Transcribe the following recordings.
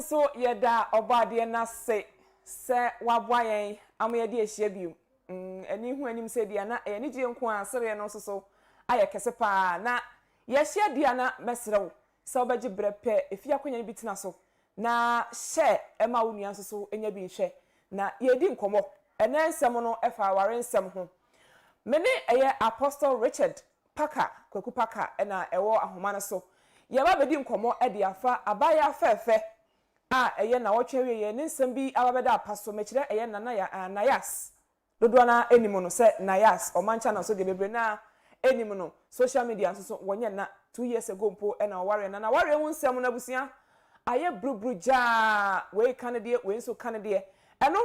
So yeda obade na se wabwa yen amoyede ehia bium eni hu anim se dia na eni je nko asere no so aye kese pa na yehia dia na mesrew se obaji brepe efia kwanya bi tina so na she ema wonua so enya bi nhwe na yedi nkomo ene nsem no efa ware nsem ho mene eye Apostle Richard Paka Kwaku Paka na ewo ahoma na so yeba bedi nkomo e dia fa abaya fefe eye na wotwe ye ne nsem bi ababeda apaso mekire eye na Nayas dodo na enimu no se Nayas o mancha na so de bebre na enimu no social media so wonye na 2 years ago mpo na ware na ware hu nsem na busia aye brubru ja we kanade we nso kanade eno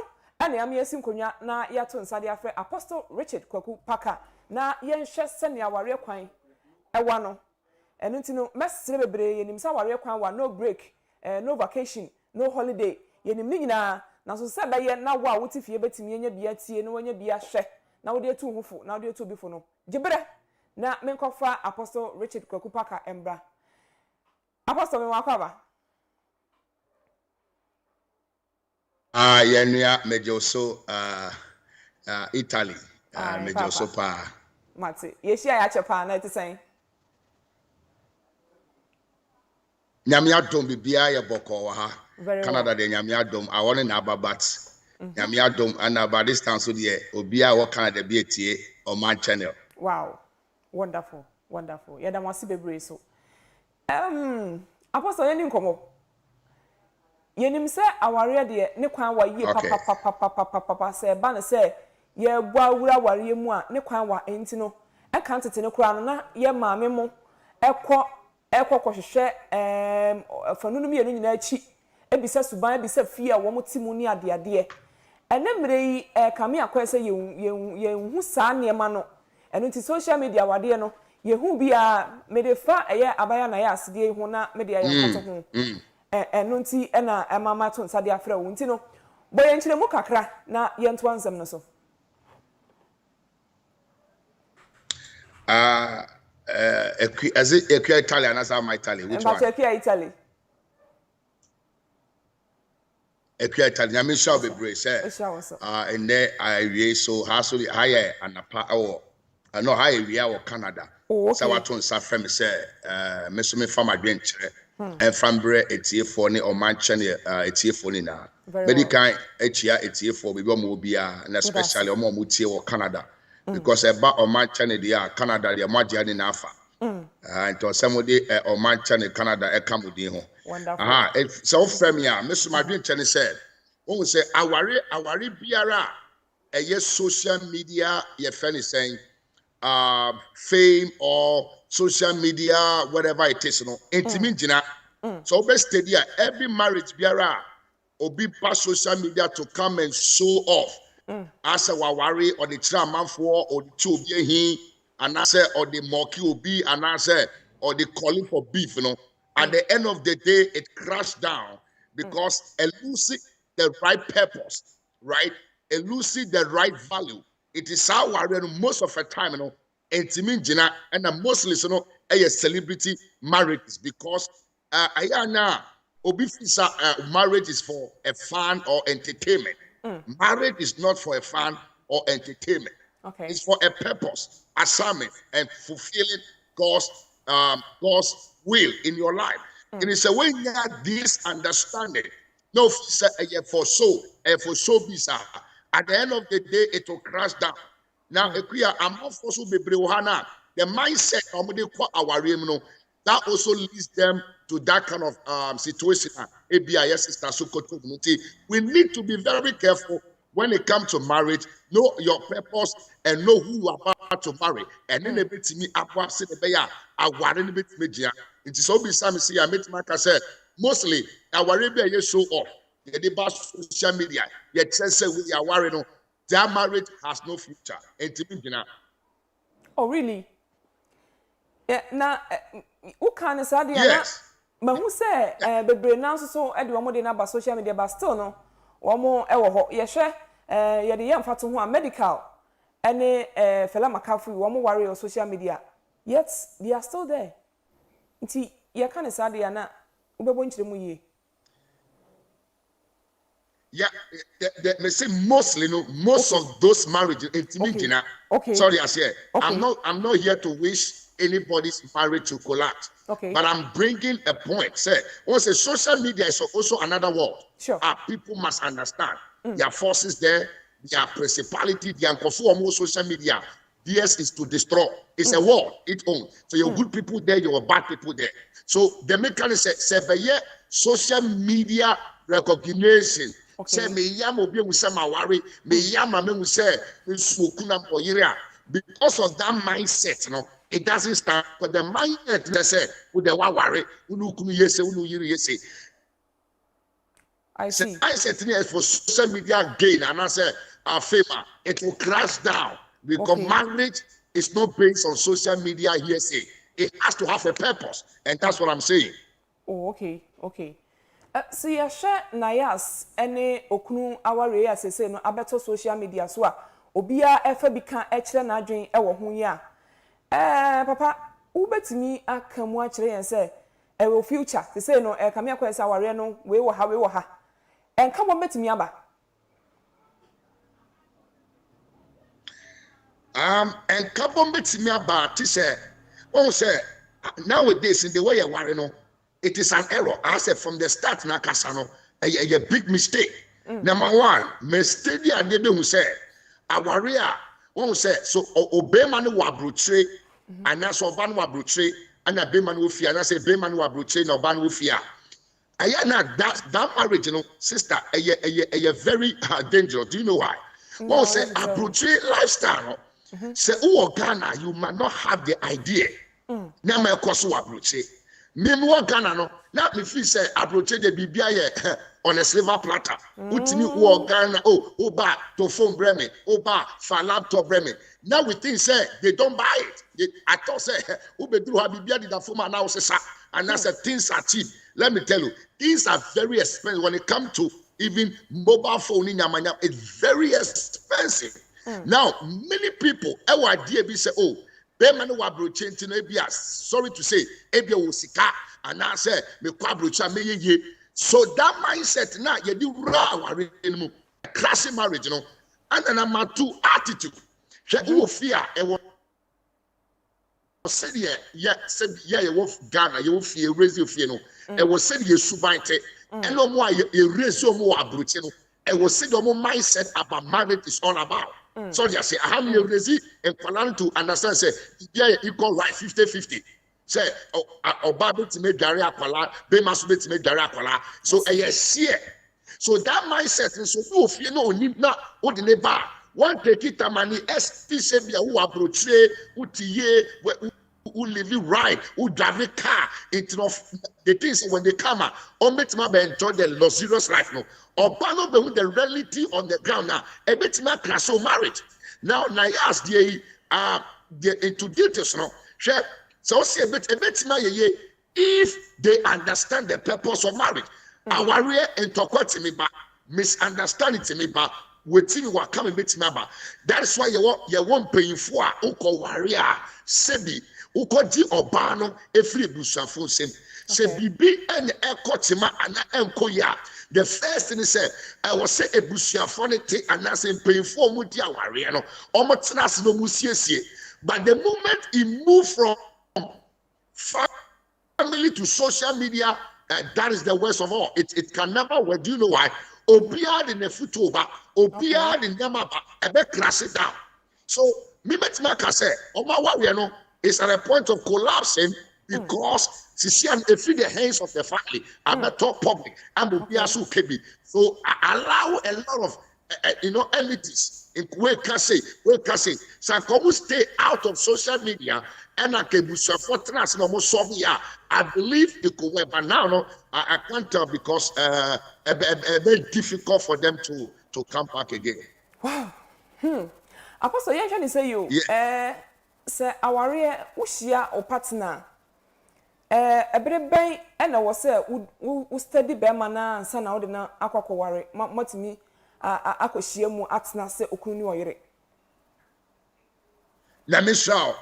ene am yesi nkonwa na yato nsade afre Apostle Richard Kwaku Paka na yenhwe sene aware kwan ewa no eno ntino mesere bebre yenim sa ware kwan wa no break no vacation no holiday yenim ni nyina na so se baye na wa wuti fie betimi enya bia tie no wanya bia hwe na wo de tu hufo na wo de tu bifo no gibre na menkofa Apostle Richard Kwaku Paka embra Apostle me wakwaba yenua mejoso Italy mejoso pa mate yeshia ya chepa na etisen nyame adom bibia ye boko wa ha Canada de nyame adom awone na ababat nyame adom ana by this time so de obia wo Canada bi etie o man channel. Wow, wonderful yeda mo bebre so Apostle yeni nkomo yenim se aware de ne kwan wa yie papa se ba ne se ye bua wura ware mu a ne kwan wa enti no e kan tete ne kura no na ye maame mo ekọ hwehwe fanunum ye no nyina achi ebisa suban ebisa fie a wo mo timu ni ade ene mre yi kame akwese ye hu saa niema no eno nti social media wade no ye hu bia medefa eye abaya na ya asede hu na media ya kato hu eno nti ena mama to nsade afra wo nti no boye nkyere mu kakra na ye nto ansem no so Equi Italian as my Italy which one Italy Equi Italian me shall be brace and there I so has to higher and a no high we are Canada so what on safra me say me so me farm adventure and from bre etie for ni or manchen etie for ni na medical etia etie for be mo bia and especially mo mutie wo Canada because about or manchen dia Canada dia magia ni na afa and somebody or manchen Canada e come with ho so from ya me so adventure said won say aware biara eye social media ye feel saying fame or social media whatever it is no intimi gina so best study every marriage biara obi pass social media to come and show off as a wawari or the tramanfo or the two obi ehin and I say or the monkey obi and I say or the calling for beef you know at the end of the day it crashed down because losing the right purpose right losing the right value it is how we most of the time you know intimi gina and mostly you know a celebrity marriages because ayana obi fisa marriage is for a fun or entertainment. Marriage is not for a fun or entertainment. Okay. It's for a purpose, assignment, and fulfilling God's will in your life. And it's a way you have this understanding. No, for so bizarre. At the end of the day, it will crash down. Now, I'm not forced to be the mindset of that also leads them to that kind of situation. We need to be very careful when it comes to marriage. Know your purpose and know who you are about to marry. And then a bit to me, I warn a bit media. It is so beside me. See, I met my cassette. Mostly, our Arabia show off. The best social media. Yet say we are worried. Their marriage has no future. Oh, really? Yeah, na ukan sa dia na mahu se bebre na so e de omo de na ba social media but still no omo e wo ho ye hwe ye de yem fato ho a medical ene fela makafu omo ware on social media yet they are still there nti ye kan sa dia na ubebo nchire mu yie Yeah, they say mostly, no, most of those marriages, Okay. Sorry, I said, Okay. I'm not here to wish anybody's marriage to collapse. Okay. But I'm bringing a point. Say, once social media is also another world. Sure. People must understand there are forces there, there are principality, there are social media. Theirs is to destroy. It's a world, its own. So your good people there, your bad people there. So the mechanism say, social media recognition. Say me yam obi mu say ma worry, me yam ma me say nsuoku na oyire. Because of that mindset, no, it doesn't start. But the mindset they say, with the worry, unu kunu yese, unu yiri yese. I see. Mindset is for social media gain, and I say, our favor, it will crash down because marriage is not based on social media hearsay. It has to have a purpose, and that's what I'm saying. Oh, okay. See, I share Nayas any okunu our as I say no abeto social media so a obia efa bika ekire na adwen e wo ho ya. Papa, ubetimi akamu akire yen say e wo future. They say no e kamia kwesa aware no we wo ha. Enka mo betimi aba. And carbon betimi aba ti say nowadays in the way you worry no, it is an error. I said from the start na kasano a big mistake. Number one, mistake the ade who say awaria won say so obey man wa brotre and na so ban wa brotre and na be man wo fia na say be man wa brotre na ban wo fia. Ayana that marriage, you know, sister, a very dangerous. Do you know why? Won say brotre lifestyle. Say Ghana, you might not have the idea. Now my course wa brotre. Me Ghana no, not me feel say brotre the bibia on a silver platter. Utimi Ghana ba to phone breme, ba for laptop breme. Now we think say they don't buy it. I thought say ubedru ha bibia did phone now say and that's things are cheap. Let me tell you, things are very expensive when it comes to even mobile phone in Yamanya. It's very expensive. Now, many people, say, oh, sorry to say, and I say, so that mindset now, you do raw classic marriage, you know, and then number two, attitude. Fear, said you wolf Ghana, you fear, raise your fear, no, and was said you subite, and no more, you raise your more abrutin, and was said your mindset about marriage is all about. So just say, I have you raise and plan to understand, say, yeah, equal right 50-50. Say, oh, Bible to make Daria Pala, they must be to make Daria Pala. So, yes, yeah. So that mindset, and so if you know, need not, what the neighbor. One take it money, SPCB who approach, who tie, who live right, who drive a car, into the things when they come out, or make them enjoy the luxurious life. No, or panel with the reality on the ground now, a bit more class or marriage. Now, Nayas, the into details, no, so see a bit more, if they understand the purpose of marriage. Our real and talk to me, but misunderstanding to me, but waiting you are coming with me. That is why you won't pay for Oko warrior, Sebi, Oko di Obano, a free bushafun sim. Sebi be and Ekotima and Enkoya. The first thing he said, I was say a bushafonity and that's in paying for Mudia warrior, no, almost no musiesi. But the moment he moved from family to social media, that is the worst of all. It can never work. Do you know why? Obiad in the futuba, Obiad in Yamaba, a bit crash it down. So, Mimetmaka said, Oma is at a point of collapsing because Sisian if the hands of the family are the top public and Obiasu Kebi. So allow a lot of elites in where can say, so come stay out of social media. And I can I believe it could work, but now no, I can't tell because very difficult for them to come back again. Wow. Apostle, you actually say you say our ushia or partner. A bit bay and I was say would study Bermana and son out in Aqua worry, much me Aquashiamu atna say Okunu or Let me show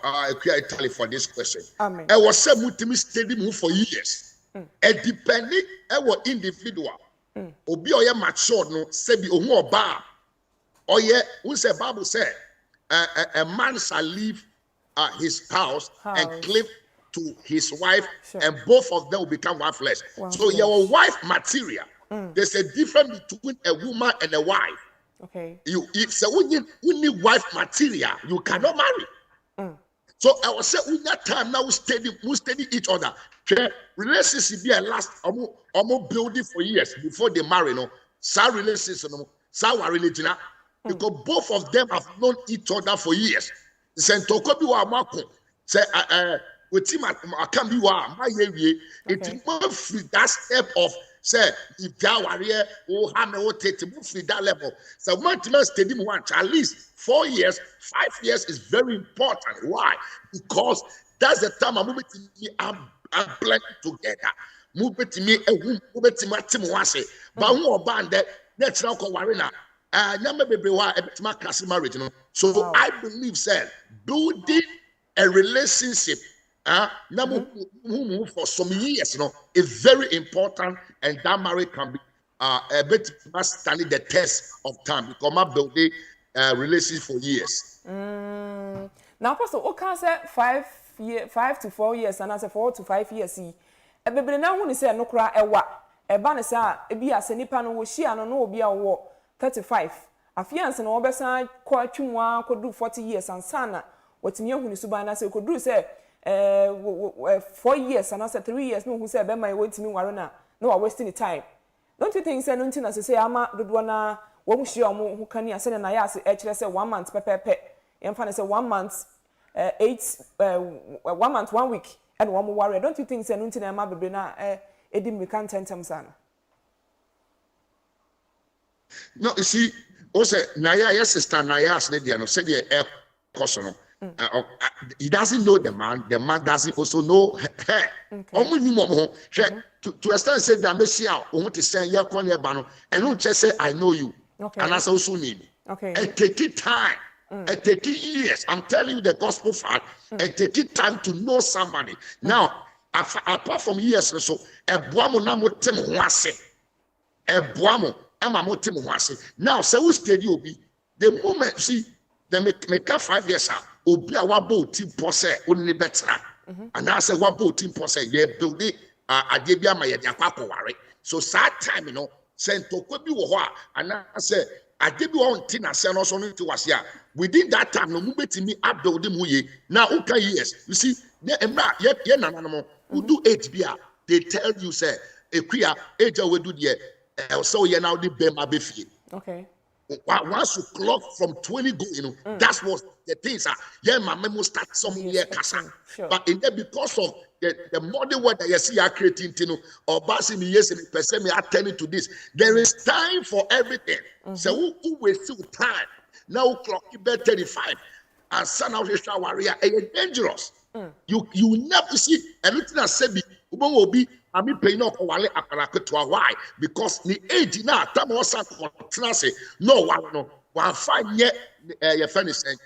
Italy for this question. Amen. I was saying multi study move for years. And depending our individual, obi oye matured no sebi ohu oba oye who say Bible say a man shall leave his house and cleave to his wife, and both of them will become one flesh. So your wife material, there's a difference between a woman and a wife. Okay. If so when you wife material, you cannot marry. So I was say in that time now we study each other. Relationship be a last almost building for years before they marry. No, so relationship no, so religion because both of them have known each other for years. Say toko bi wa mako say with him I can be wa my year. It move free that step of say if that warrior oh how me what take move free that level. So one time study one at least 4 years, 5 years is very important. Why? Because that's the time I'm moving to me. I'm blending together. Move to me a womb, move to my team once. But who band that that's now called Warina. Number baby, why a my class marriage. So I believe, sir, building a relationship. For some years, is very important, and that marriage can be a bit standing the test of time because my building relationship for years. Now, Pastor, what can say 5 to 4 years, and I say 4 to 5 years. See, a baby now when you say no cry a what a banner, a be as any panel will she and no be a war 35. A fiance and Oberside quite could do 40 years and sana. What me when you subana say could do say 4 years and I said 3 years. No, who said, Ben, my way to me, Warana. No, I wasting the time. Don't you think, send nothing as I say, I'm the one who she who can you send Nayas actually say 1 month, and find say 1 month, 1 month, 1 week, and 1 more warrior. Don't you think, send nothing, I'm a baby now, it didn't become 10 times. No, you see, also, Nayas sister Nayas, Lydia, said the air he doesn't know the man doesn't also know her. To extent say that Messiah want to say and don't just say I know you. And that's also need. And take it time. And take it years. I'm telling you the gospel fact. And take it time to know somebody. Now, apart from years or so, a boamo namo tem wase. A boamo amamo tem wase. Now, so who steady will be the moment see they make 5 years out. Obi a wabo team pose only better. And I say wabo team pose ye build it adebia ma ye de akwa ware. So sad time send to bi wo ho and I say adebi won tin ase no so no ti wase a within that time no mu betimi upbuild mu ye. Now who can years you see emra ye nananom who do 8 bia they tell you say equia age we do there so ye now the be ma be fie. Okay. Once you clock from 20 go, that's what the things are. Yeah, my memo start some year casa. But in there, because of the modern word that you see are creating, or passing years and person me attending to this, there is time for everything. So who will still time? Now clock you 35 and son out the warrior is dangerous. You never see anything I said will be. I mean, pay no wale akaraketua. Why? Because the age now, time also say no one find yet your friend is saying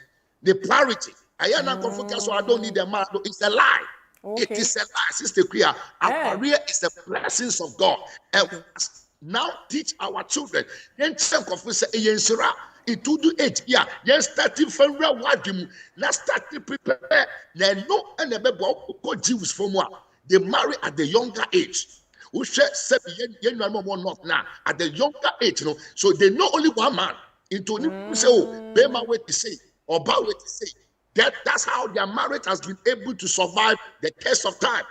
the priority. I am not focus, so I don't need the man. It's a lie. Okay. It is a lie, Sister Queer. Our career is the blessings of God. And now teach our children. Then some confess it to do it. Yeah, yes, starting from real wadum. Let's start to prepare. Then no and the Jews for more. They marry at the younger age. Who said now at the younger age, so they know only one man. Into say, oh, pay my way to say, or bow way to say. That's how their marriage has been able to survive the test of time.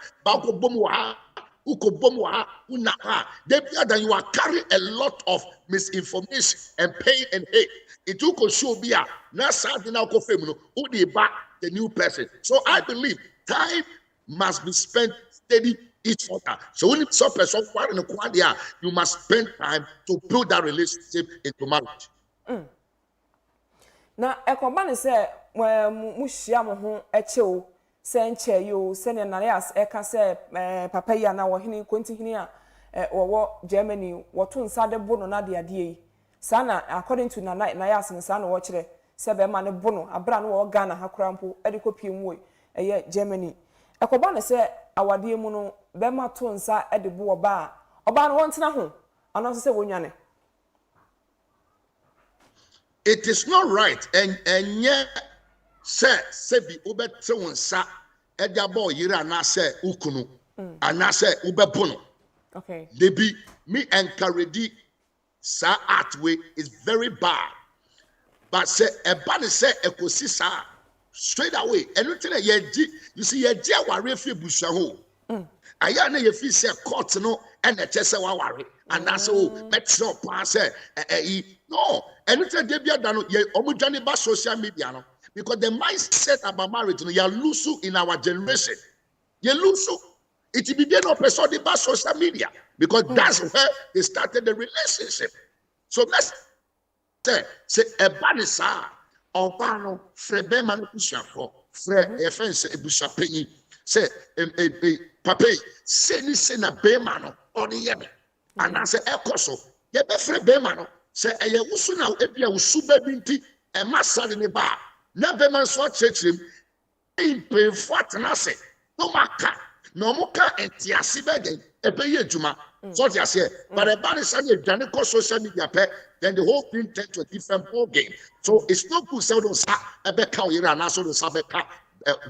Then you are carrying a lot of misinformation and pain and hate. It took show be a now the new person. So I believe time must be spent steady each other. So when it's a person in the quadia, you must spend time to build that relationship into marriage. Now, a company say, well, Mushiam who echo, send chair you, send an alias, eka say, Papaya now, or Henny Quintinia, or what Germany, what to inside the bono nadia die. Sana, according to Nayas and Sana watch it, Sebeman bono, a brand or Ghana, ha crampo, edicopium way, a year Germany. A company say, our dear mono, Bema to inside at the boa bar, or ban once na home. ana so say wonwane. It is not right and yet say bi obete wonsa eda boy yira na say ukunu ana say ubebono. Okay. They be me encourage sa art way is very bad. But say a bad say ekosi sa straight away. Anything you see ye dia ware fi busha ho. Aya na ye fi say court no and the chese wa ware. And that's all metro pass no. Anything they be done ye omudwane ba social media no. Because the mindset about marriage no, you lose in our generation. You lose. It will be there no person about social media because that's where they started the relationship. So let's say a banisa or bano frebe man kusafo fre efense ebusapeni say papa say ni say na be man or the yeme and I say ekoso ye be fre be man say eye wusu na ebia wusu ba binti e masale ne ba na be man so chechim impe fatna say no maka no muka entiasi begen ebeye juma so they say but the bad is say dwane ko social media pe then the whole thing turns to a different ball game. So it's not good say don't sa ebe ka ira na so don't sa be ka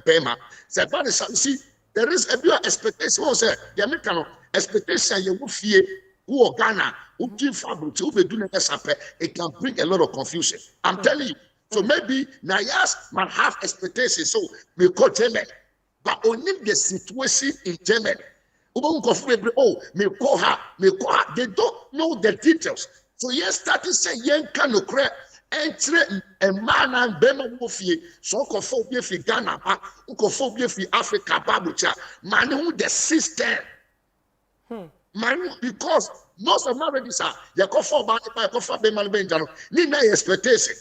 bema say bad is see there is a bit of expectation we say the American expectation you fie who Ghana who give fabric who be doing that it can bring a lot of confusion. I'm telling you. So maybe Nayas might have expectations so we call Germany. But only the situation in Germany. Oh, me call her. They don't know the details. So yes, started saying yen can no crack entre a man and bema wofie so kophobia fi Ghana ba kophobia fi Africa babucha man who the system. Man, because most of marriages are you kophobia ba kophobia bema benjano ni na expectation.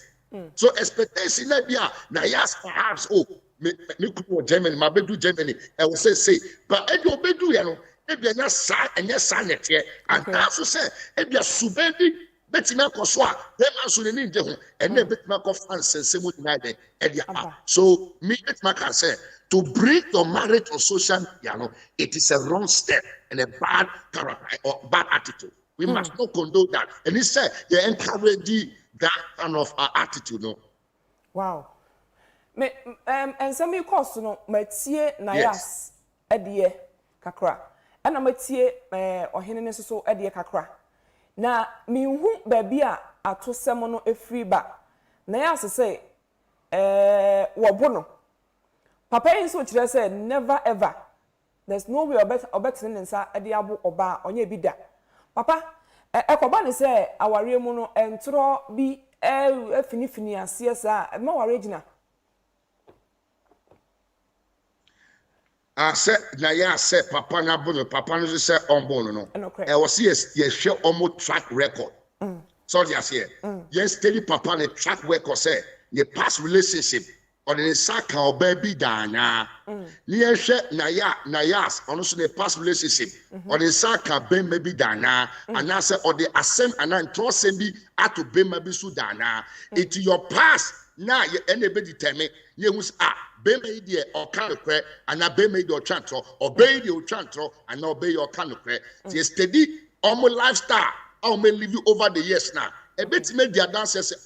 So expectation na bia na yes perhaps me could Germany, my bedu Germany. I will say, but if you bedu, you know, if you're not sad and you're sad here, and also say, if you're subendi, bet me koswa, them answer need them, and then bet me conference and say what night and so me bet me can say to bring your marriage on social media, it is a wrong step and a bad character or bad attitude. We must not condone that. And he said, you encourage that kind of attitude, no. Wow. Me and some you cost no matie Nayas edie kakra na matie ohene ne so edie kakra na mi hu ba bia atosem no efri ba Nayas say wo bono papa yin so kire say never ever there's no way obet ne nsa edie abo oba onye bi da papa ekoba ne say aware mu no entro bi finifini ase sa ma ware gina. I said, Naya said, Papa no said on bono no. I was yes show almost track record. So yes, yes, steady Papa ne track record say the past relationship or the Saga or baby dana. Yes, Nayas also the past relationship or the Saga baby dana, and I said or the ascent and then trust be at to be maybe Sudana. It's your past. Now anybody tell me you was Bema idea or canocre and obey me your chantro, obey your chantro and obey your canocre. The steady almost lifestyle. I may leave you over the years now. A bit made their dancers say,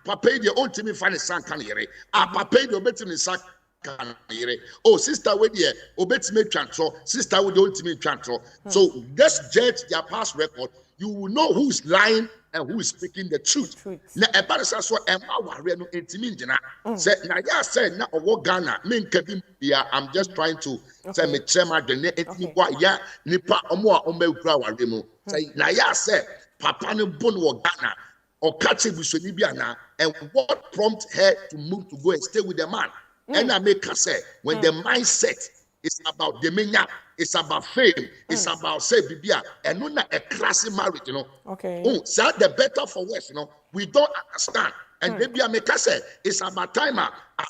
Papa, the ultimate funny son can hear it. Papa, the ultimate son can hear it. Oh, sister, with the ultimate chantro, sister with the ultimate chantro. So let's judge their past record. You will know who's lying and who is speaking the truth. Na ebare so emma ware no entimi ngina say na ya say na owo Ghana me nkabi bia I'm just trying to say me chema de ne entimi kwa ya nipa omo a omawura ware mu say na ya say papa no bon wo Ghana or catch busoni bia na and what prompt her to move to go and stay with the man and I make her say when the mindset is about the menya, it's about fame, it's about say bibia, and not a classy marriage, you know. Okay. Oh, so the better for worse, you know. We don't understand. And maybe I make her say it's about time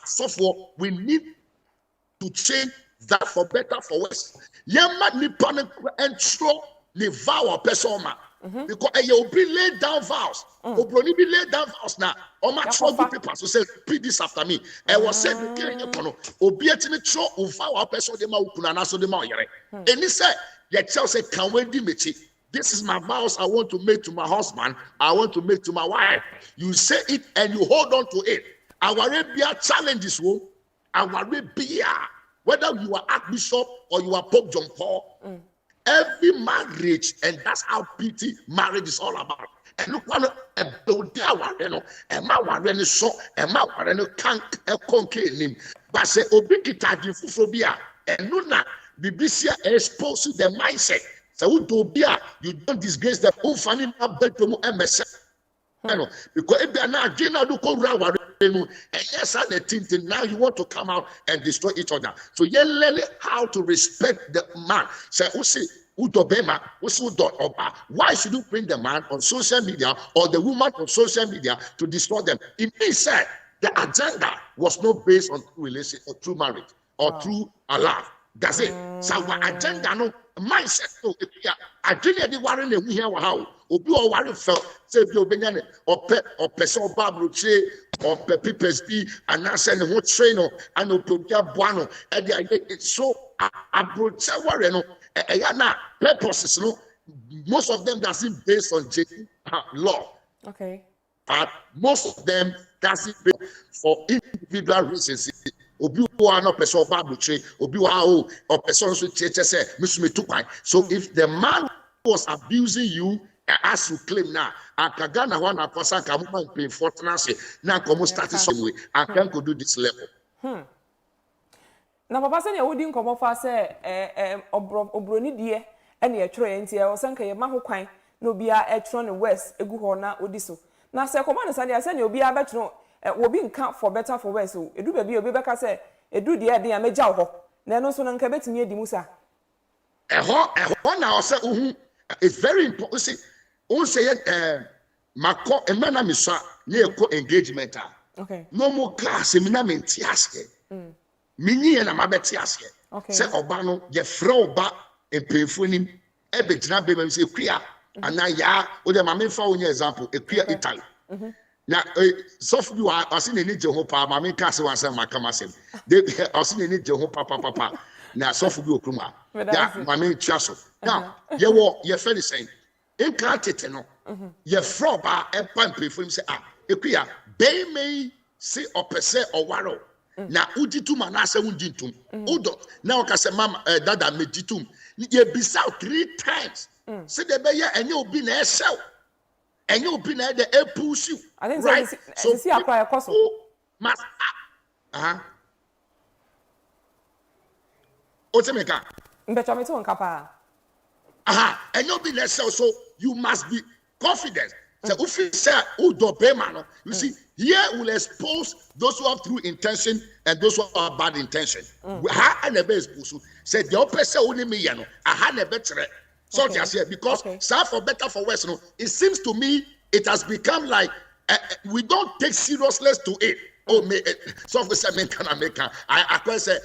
so for we need to change that for better for worse. Yama ni pan and throw ni vow persona. Because you be laid down vows. Obroni be laid down vows now. O ma throw good people so say repeat this after me. I was saying the king kono obi etimi throw vow person de ma ukuna na so de ma oyere. Eni say ye tell say can we di mechi this is my vows I want to make to my husband, I want to make to my wife. You say it and you hold on to it. Our challenges will, whether you are Archbishop or you are Pope John Paul, every marriage, and that's how pity marriage is all about. And look, one build a man so a man can't conquer him. But say, Obikitaji Fufobia, and Nuna, BBC exposes the mindset. So, you don't disgrace the whole family bedroom MS. Because if they are not, and yes, now you want to come out and destroy each other. So, you learn how to respect the man. Say, why should you bring the man on social media or the woman on social media to destroy them? It means said the agenda was not based on true relationship or true marriage or true love. That's it. So our agenda no mindset no. Agenda the warren we here how obi or warren felt say bi obenyane or person Bible say or people's be and now send who train no and obia boano and so approach warren no na purposes no most of them doesn't based on law. Okay. But most of them doesn't based for individual reasons. Obi wa no person Bible tree, obi wa or person so say so if the man was abusing you as you claim now, akagana one person can move pay fortnance now come start some way and can go do this level. Na papa say na wodi nkomo fa say obroni die ene e twere enti e osanka ye maho kwan na obi a e twere ne west egu ho na odi so na say komo ne say say na obi a betwere obi nka for better for worse o edu ba bi obi beka say edu die de ya meja ho na no so na nka betimi edi musa ho na o say it's very important. See on say mako emana miswa na eko engagement a okay no more class emina mentiaske minye na mabeti ase se oba no ye frɛ oba empefo nim ebegyina be ma se ekua ana ya o de ma me fa onye example ekua Italy na soft bi wa ase na ni je ho pa ma me ka se wansa ma kama sem de ase na ni je ho pa na soft bi okruma ya ma me tua so now ye wo ye fe the same in ka tete no ye frɛ oba e pa empefo nim se ekua be me se opese owaro na uditum na ase unditum udo na o ka se mama dada meditum ye bisa 3 times say de be ye enye obi na ehyew enye obi na de epush you right so see akwa ekoso mas o te meka mbecho me to nka pa enye obi na ehyew so you must be confident say ufi say udo be man no you see here will expose those who have true intention and those who have bad intention. Ha never expose. Say the opposite only me yano. Ha never tre. So just here because for better for worse. No, it seems to me it has become like we don't take seriousness to it. Oh me, so for some can make I can say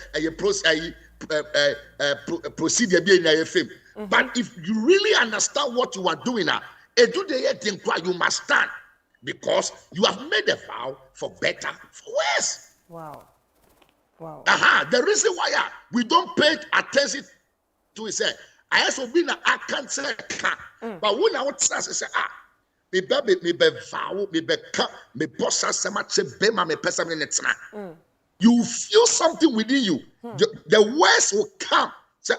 procedure be in a film. But if you really understand what you are doing now, you must stand. Because you have made a vow for better, for worse. Wow. The reason why we don't pay attention to it, say, I also been I can't say, but when I would say, me be vow, me be cut, me boss us so much, me person in it. You feel something within you. The worst will come. Say,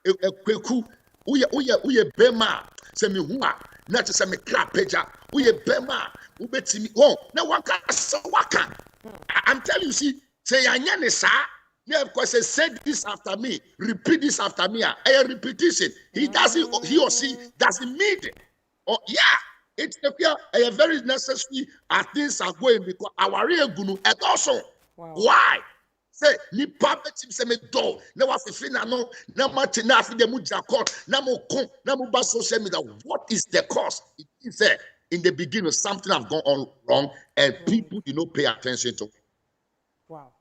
Kwaku, uye bema, say me hua, not to say me crap peja, uye bema. Now one can I'm telling you, see, say of course say this after me, repeat this after me. A repetition. He or she doesn't mean it. Oh yeah, it's a very necessary things are going because our real gunu and also why? Say ni papa tim se me do na wa fifi na no na mate na afi de mu jakot na mo kon na mo ba social media. What is the cause? It is there. In the beginning, something have gone on wrong, and people pay attention to. Wow.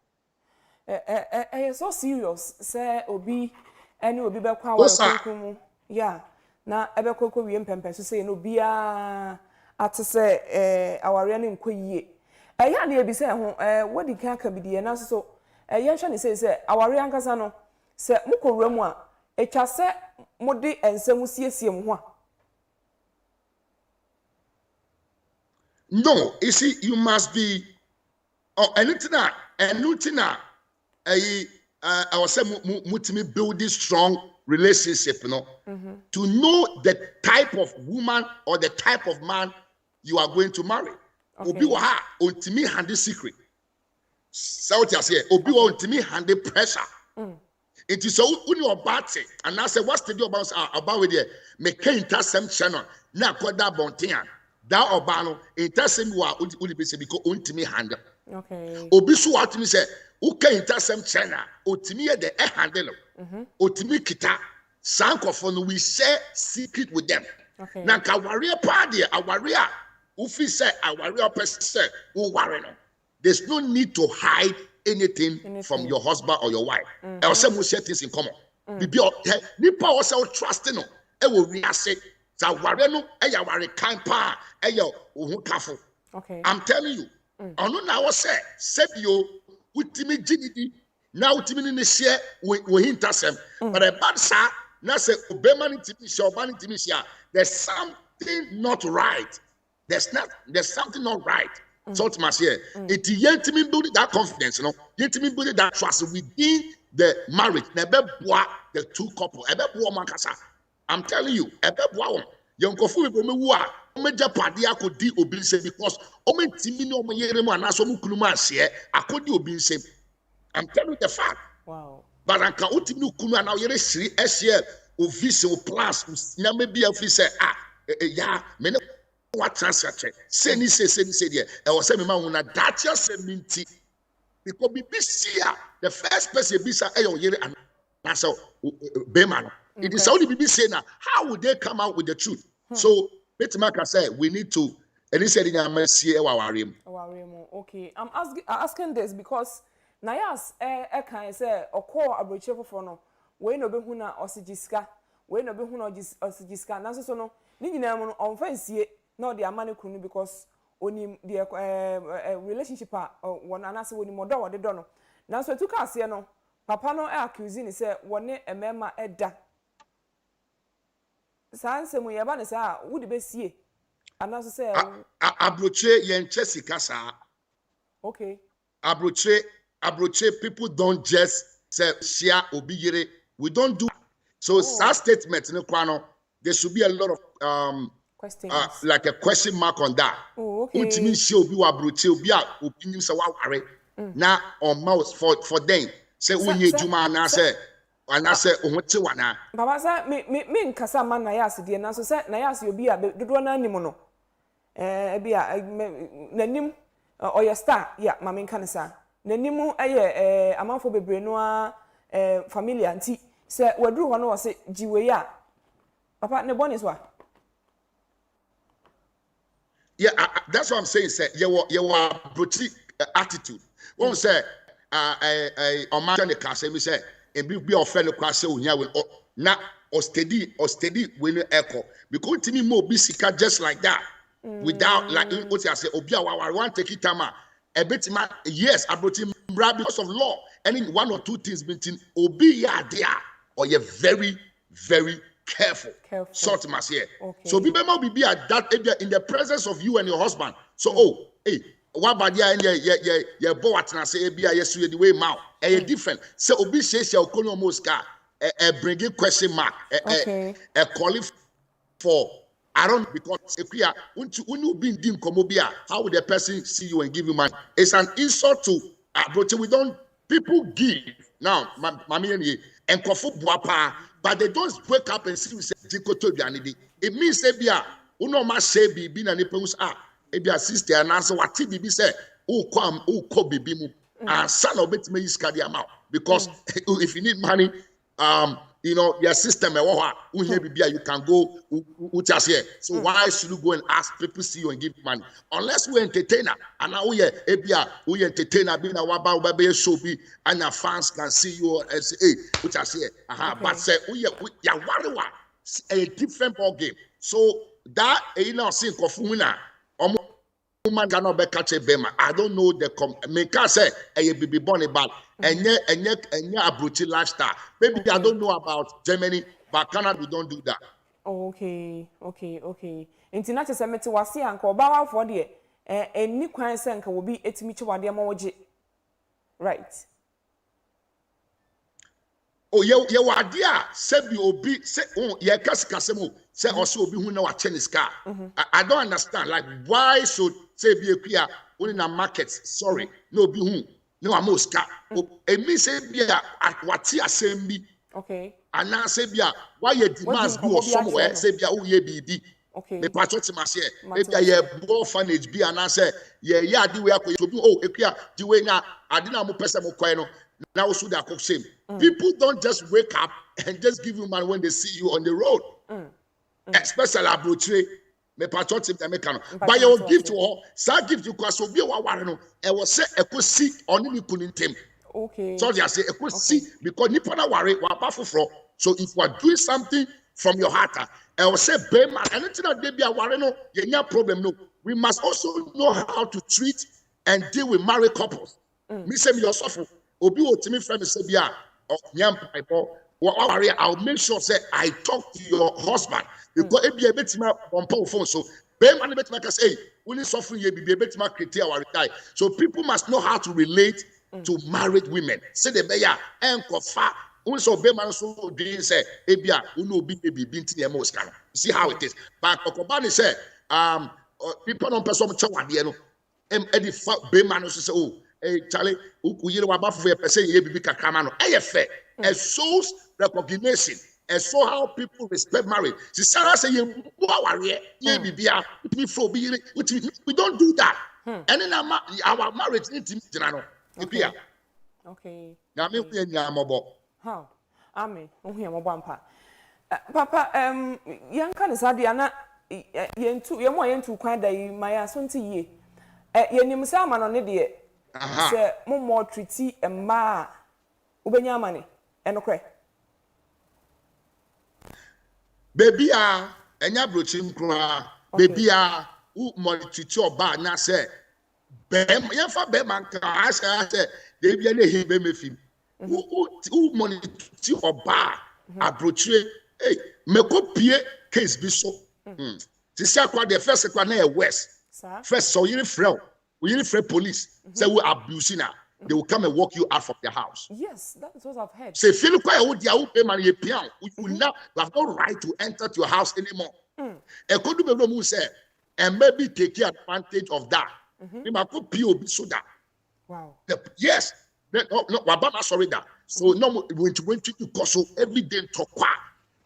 It's so serious. Say obi, any obi be kwa wa kumu. Yeah. Na ebe koko wi empempe so say no bia ate say aware ne nko yie. Ya na ebi say ho wodi kan ka bidie na so yen hwe ne say aware ankasa no say mukowura mu a etwa say mode ensem siesie mu ho a No, you see, you must be. Oh, anything I was saying, mutimi build this strong relationship, you know, to know the type of woman or the type of man you are going to marry. Obi wa ha, ontimi handle secret. So what you say? Obi wa ontimi handle pressure. It is so when you are batty, and I say, what's the deal about with you? Make intersem channel. Na koda bontian. That obano intersem wa udi be say because ontimi handle. Okay. Obi so what me say? Uka intersem channel. Otimi ye the handle. Otimi kita. Sankofo no we share secret with them. Okay. Na ka warrior party, a warrior. Ufi say a warrior person say, who worry no. There's no need to hide anything from your husband or your wife. I also must share things in common. Bibi nipa also trusting no. E will react. Sa warrior no. E ya warrior kind pa. E ya careful. Okay. I'm telling you. Ono na wo say you utimi jinidi. Now utimi ni share we hintasem. But a bad sa na say obema ni timi share obani timi share. There's something not right. There's something not right. So it must hear. It yentimi build that confidence, you know. Yentimi build that trust within the marriage. Nebe boa the two couple. Ebe boa mankasa. I'm telling you, ebe boa one. Yonkofu me wa. Omeja padi akodi obinse because ome timi no omo yere mu anaso mu kunu ma se akodi obinse. I'm telling you the fact. Wow. But anka otimi no kunu ana yere siri ehye office o plus na me bia office ya me ne what transfer say there. I was saying, man, when that just minty because BBC, the first person bisa ayo yere and that's how Beman. It is only BBC now. How would they come out with the truth? So, Betimaka said, we need to. And he said, okay, I'm asking this because Nayas, can say, or call a breach for no. We no be huna osijiska. We no be huna osijiska. Nanso so no. Nini na mo on fancy. No, the amani kunu because oni the relationship one anase woni modo wo de do no na so etu ka ase no papa no accuse ni say woni emema eda sanse mu ye ba ne sa wo de be sie anaso say abroche yen chesi kasa. Okay. Abroche people don't just say share obiyere. We don't do so that statement in the kwano there should be a lot of like a question mark on that. Oh, okay. Ultimately, she'll be abroche, be opinion so worry. Now on mouse for them. Say when you juma and I say ohoti wana. Baba say me nkasa man Nayas de na so say Nayas you be a dodo na anim no. Be a nanim oya star ya ma me nka sa. Nanim eye amanfo bebre no a familia anti say waduru ho no wo say jiwe ya. Papa ne bonus wa. Yeah, that's what I'm saying. Say your brute attitude. One say, on my the class, me say, and be offend the class. So here will not or steady when echo because to me more basic just like that without like what I say. Obia, I want to take it time. A bit yes, I brought him because of law. And in one or two things between Obia there or you're very careful. Sort must here. Okay. So be at that area in the presence of you and your husband. So what about your boy and say yes you the way mouth. Different. So obi says your konomoska bring a question mark. A calling for I don't because if we are when you be in komobia, how would the person see you and give you money? It's an insult to but we don't people give now mommy and kofu buapa. But they don't wake up and see we say it means they be a uno ma say bibi na ne pens ebi a sister and answer what bibi say ko bibi mu and son of it may scatter them out because if you need money you know your system you can go here. So why should you go and ask people see you and give money unless we entertainer and now we entertainer being a waba baby show be and your fans can see you and say but say a different ball game. So that you know see kofuna woman cannot be catch a bema. I don't know the make say a baby bonny ball and approach lifestyle. Maybe I don't know about Germany, but Canada we don't do that. Okay. International summit was see and call bawa for the Any kwan senka will be etimi che wade amawoje. Right. Oh, ye wadia sebi obi se ye kasemo se also obi hu na wa chenis car. I don't understand, like, why should say be a only na market, sorry, no be hu no amos car. E mi say be a wati asem. Okay. And now say be why ye demands be or somewhere say be o ye bibi. Okay. Me patch him as maybe ye orphanage be and say ye di we akọ to be ekua di we na ade na mo pese mo kwai no now so that cook same. People don't just wake up and just give you money when they see you on the road. Especially abrotre me patch him make no but you give to her sa give to kwa so be wa ware no e wo se ekosi oni ni kunintem. Okay. So they say ekosi because nipa na ware wa ba foforo. So if you are doing something from your heart, I will say, anything that they be aware no, you no problem no. We must also know how to treat and deal with married couples. Me say me yourself, obi o timi friend me say bia of nyam pipo. I'll make sure say I talk to your husband because if you betima on phone so man betima can say we need suffering ye be betima create our die. So people must know how to relate to married women. Say the beya enkofa. Also, Beman so doing say, Ebia, uno be binti the most can. See how it is. But Okobani said, people don't person chawadiano. Eddie Beman say, oh, hey, Charlie, you know about for per se, ye be kakramano. AFA, it shows recognition, and so how people respect marriage. See, Sarah say, you warrior, ye be bia, we don't do that. And in our marriage, okay. Now, me, we are mobile. How? Amen. Ohia mo bampa. Papa, yanka ne sadia na yentu kwan da yi maya so nti ye. Yenim sa ama no ne de se mo mo treaty emma ubenya ama ne enokre. Baby enya brochi nkra baby u mo treaty oba na se bem ye fa bem anka ase de bia na hi be mefim. Who monitor oba abrochire hey me kopie case bi so ti say kwa the first kwa na west first so you free police say we abusing na they will come and walk you out from the house. Yes, that is what I've heard. Say feel kwa you dia wo pay man ye pian you have no right to enter to your house anymore. E ko do be mu say and maybe take advantage of that. Me ma kopie obi so that. Wow. Yes. No, Wabama sorry that. So no, we went to Koso every day to Kwa.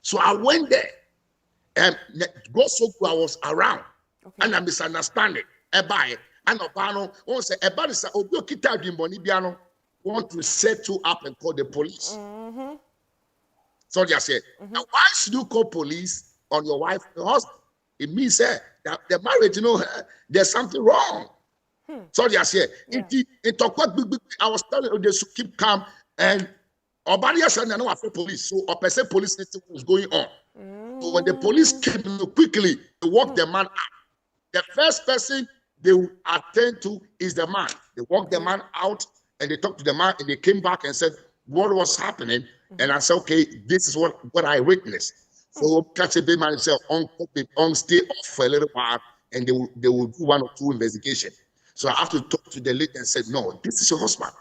So I went there, and God so I was around, and I misunderstanding. Ebae and Obano won't say Ebani say Obio Kita Bimbonibiano want to set you up and call the police. So they said, now why should you call police on your wife, your husband? It means that the marriage, there's something wrong. So they say, I was telling you they should keep calm and Obania said, no, after police. So a person police was going on. So when the police came quickly, they walked the man out. The first person they will attend to is the man. They walked the man out and they talked to the man and they came back and said what was happening. And I said, okay, this is what I witnessed. So catch a big man and say, on stay off for a little while and they will do 1 or 2 investigation. So I have to talk to the lady and said, no, this is your husband.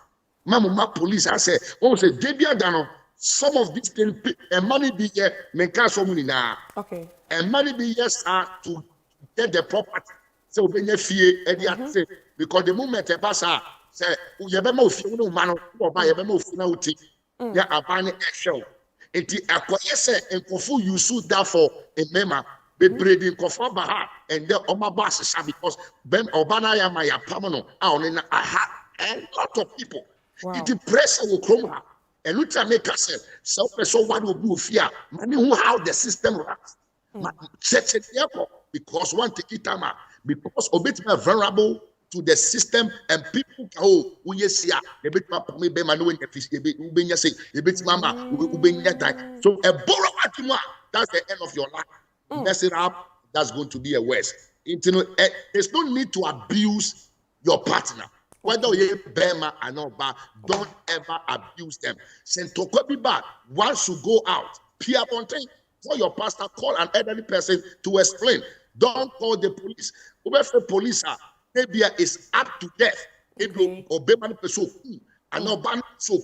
Mama, police, I said, oh, say, some of these things, and money be here, okay. And money be here to get the property. So when you fear, because the moment a pass say, you have no fear, no man, or buy a no fear, yeah, I buy an show. And the acquiesce and Kofu, you suit that for a mema. Be breeding Kofa Baha and the Oma Bass because Ben Obanaya Maya Pamano out in I had a lot of people. The press will come up and look at make us so what will do fear. Money how the system runs. Church at the airport because one take time because obit vulnerable to the system and people when you see a bit me be man when the fish be say a bit mama be so a borrow that's the end of your life. Mess it up, that's going to be a waste. There's no need to abuse your partner. Whether you're Bema or not, but don't ever abuse them. Send Tokobi back. One should go out. Peer Bonte, call your pastor, call an elderly person to explain. Don't call the police. Whoever the police are, maybe is up to death. Maybe obey so and no ban so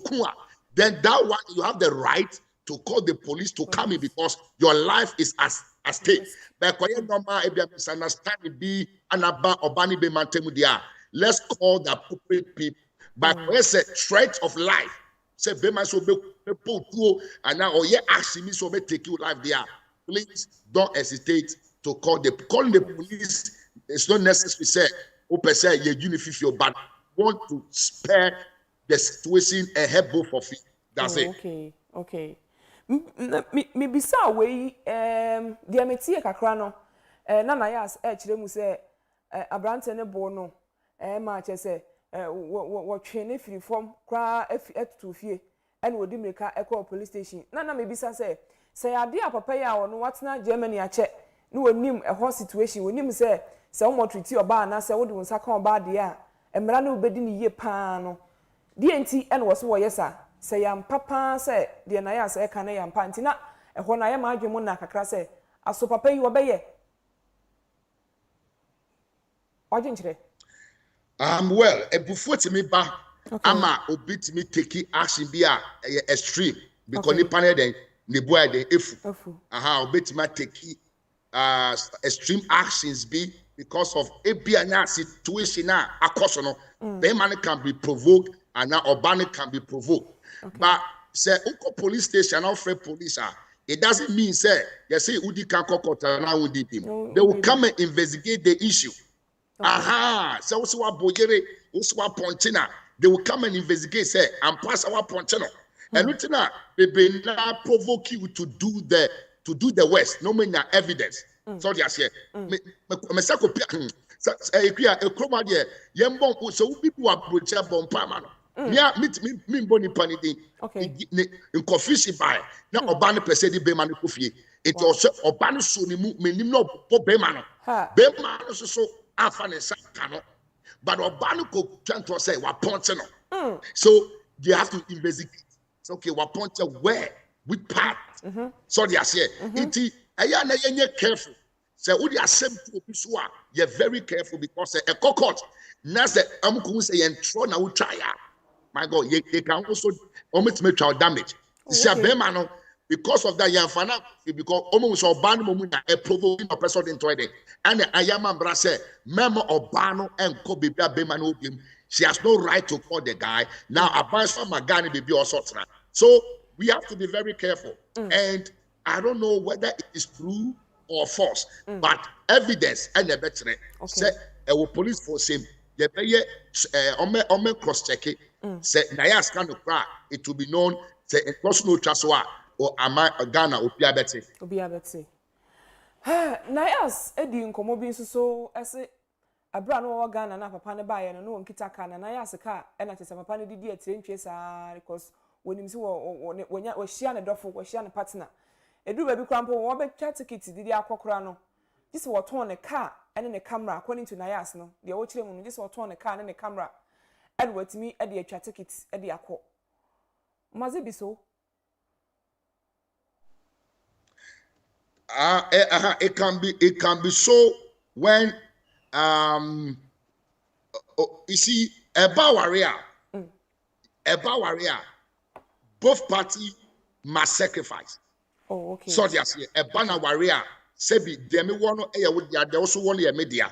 then that one you have the right to call the police to come in because your life is at stake. But normal misunderstanding be anaba obani be mantemu dia. Let's call the appropriate people. But where's a threat of life? Say be man so be put and now or yeah ask me so be take you life there. Please don't hesitate to call the police. It's not necessary say open say you unify but want to spare the situation and help both of you. That's it. Okay. Me bisa we dia metie kakra no na Nayas kire mu say abrante ne bo no ma che say wo twe ne firi form kra etutu fie ene wodi meka ekọ police station na me bisa say ade apapa ya wo no watena Germany ache no wonim ho situation wonim say wo treat oba na say wo de wonsa kan oba de a emra na obedi ni ye pa no de enti ene wo so wo yesa say yam papa say de Nayas ka na yam pa nti na ho na yam adwemu na kakra say aso papa yi wo be ye oginchire well before to me ba ama obi to me take action be a extreme because ni panel den ni boy den efu obi to me take extreme actions be because of a situation na akoso no the man can be provoked and now Obani can be provoked. But say uko police station or free police it doesn't mean say you say udi can kokota na udi him. They will come and investigate the issue. So also boyere also pontina they will come and investigate say and pass our pontino. And utina they na provoke you to do the worst no mean evidence. So they say me sako ekria ekroma de yembon so people are brocha bompa man. Nia me boni panidi in confusion by na oba no pese di be man ko fie it also oba no so ni mu menim no be man no so afa ne saka no but oba no ko twanto say wa ponte no so they have to investigate. So okay wa ponte where which part so they say iti aya na yenye careful say udi asem to obi so a you very careful because a court na say amku say entro na wo try my God, they can also almost make child damage. See a bema no because of that yamfana because almost oban momuna a provoking a person into it and the ayama brase memo obano and ko bibia bema no him. She has no right to call the guy now advice from magani baby or sorts. So we have to be very careful and I don't know whether it is true or false but evidence and the better say police force him they pay ome cross check it. Say Nayas can cry, it will be known. Say a personal traswa or ama Ghana or Piabete. Nayas, Eddie in Comobin so as a brand or Ghana and papa ne buy and no one kitaka and Nayas a car and at a papa did yet changes because when him so when you was sharing a duffel was sharing a partner. A do baby crumple or be chat tickets did the aquacrano. This was torn a car and in a camera according to Nayas no. The old children just was torn a car and a camera. Edward me at the extra tickets at the aqua. Must it be so? It can be so when you see a warrior, both parties must sacrifice. Oh, okay. So yes, a banner warrior. Sebi demi wono with they also want the media.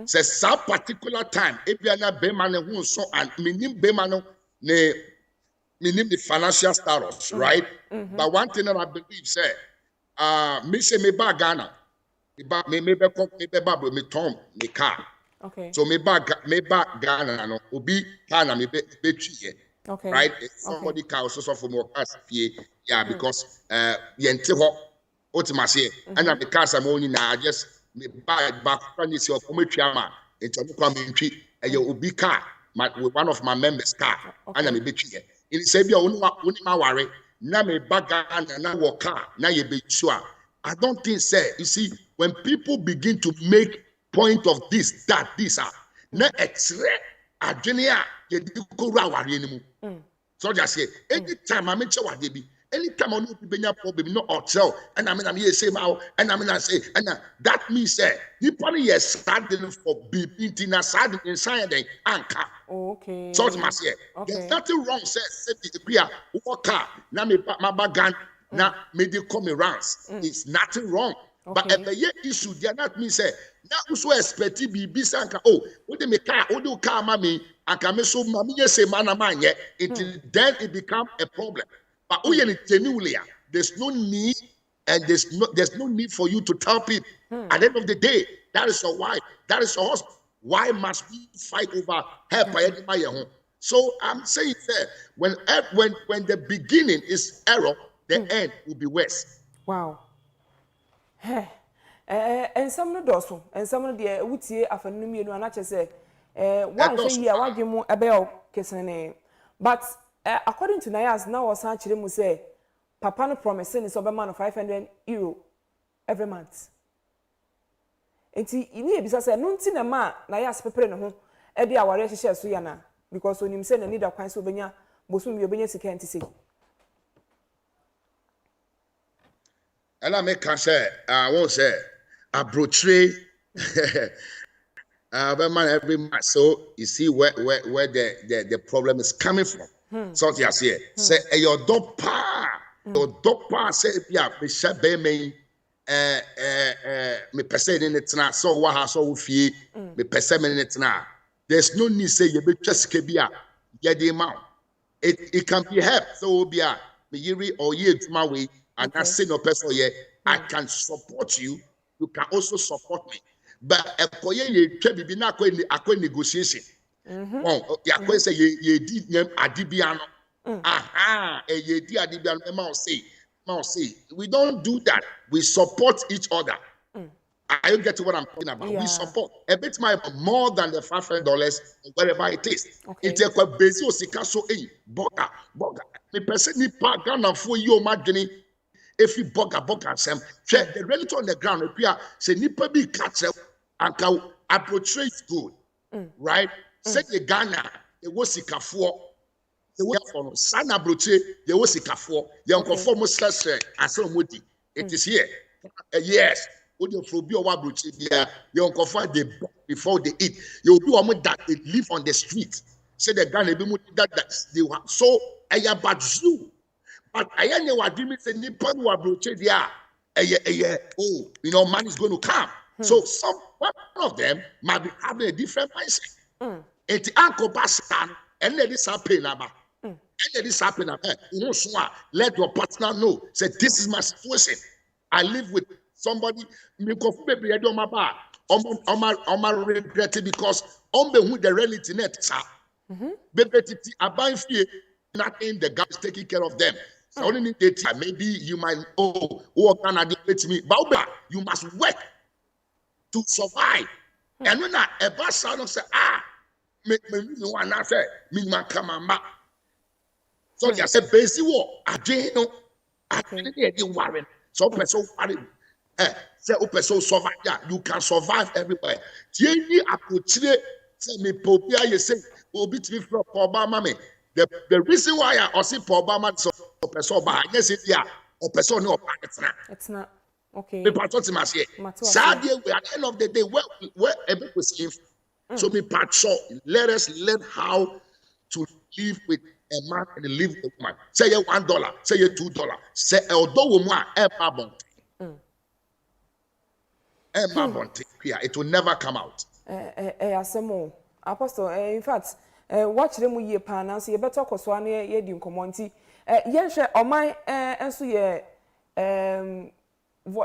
Says some particular time if you are not bemane who so and minim bemano ne minim the financial status, right? But one thing that I believe say me say me ba Ghana me be babu me tom me car. Okay. So me ba Ghana no obi Ghana me be twi. Okay. Right? Somebody car also for more cars yeah because yente ho ultimately and I'm the cars I'm only now just me back from this your commentary into commentary and you will be car with one of my members car and I'm a bit here. In Sabia only my worry now me back and now walk car now you be sure. I don't think say you see when people begin to make point of this that this are na x-ray adwene a ye di ko ra ware anymore. So just say anytime I mention what they be anytime on no problem, no hotel, and I mean, I'm here say now, and I mean, I say, and that means that you probably yes, starting for being in sad inside the anchor. Okay. So must say, there's nothing wrong, says we are worker, now me my bagan, now me they come around. It's nothing wrong. But if the issue, they are not me say, now also expect be sanka, oh, what they make car, what do car mommy, and come so mommy, yes, say man, then it become a problem. But genuinely, there's no need, and there's no need for you to tell people. At the end of the day, that is your wife, that is your husband. Why must we fight over her? So I'm saying that when the beginning is error, the end will be worse. Wow. And some no doso, and some of the wutie afanumi no anache say one say ya wadwe mu ebel kesene. But according to Nayas now was actually mu say papa no promising is over man of €500 every month. Enti ini ebisa say no nti na ma Nayas pepere ne ho e dia aware hye so ya na because onim say na need akwan so obenya bosum bi obenya sika enti say. And I make say I won't say I brochure every month. So you see where the problem is coming from. So you see, say your dog say yeah, me shall be me me person in it now. So what has all fee me person in it now. There's no need say you be just kebia get the amount. It can be helped. So be a me yiri or ye to my way. And I say no person here, I can support you. You can also support me. But a koye can be na negotiation. Oh, ya say ye did name adibiano. Aha, ye did adibiano. Mount say, we don't do that. We support each other. I don't get to what I'm talking about. We support a bit more than the $500, whatever it is. It's a bezo sikaso boga. The person ni pagana for you imagine. If you boga some check the relative on the ground, if you say nipa be catch and can approach is good, right? Say the Ghana, the Wosikafo, the way for Sana Broche, the Wosikafo, the Uncle Formos and so Moody. It is here. Yes, would you for be a Wabruche, your Uncle find the before they eat. You'll do a month that they live on the street. Say the Ghana be that they were so I about you. But I know what you mean. Say Nippon will broach there. Oh, you know, man is going to come. So one of them might be having a different mindset. It's Uncle Bassan, and let this happen. And let this happen. Let your partner know. Say this is my situation. I live with somebody. Maybe I don't my regret it because who the reality net baby I buy fear. Nothing, the guy is taking care of them. So only need data. Maybe you might can adequate me, but you must work to survive. And when a bus sound say me one say me man come back. So you say basic war. I didn't worry. So person worry. Say person survive. Yeah, you can survive everywhere. Tieni approach say me popia you say obi to from Obama me. The reason why I see for Obama so person by yes it yeah or person no it's not okay. Me part to say sadly we at the end of the day where every was so me part so let us learn how to live with a man and live with a woman. Say you $1, say you $2, say although woman it will never come out. Asemo Apostle in fact watch them ye pan now so you better koso an ye di nkomo nti ye hwe oman enso ye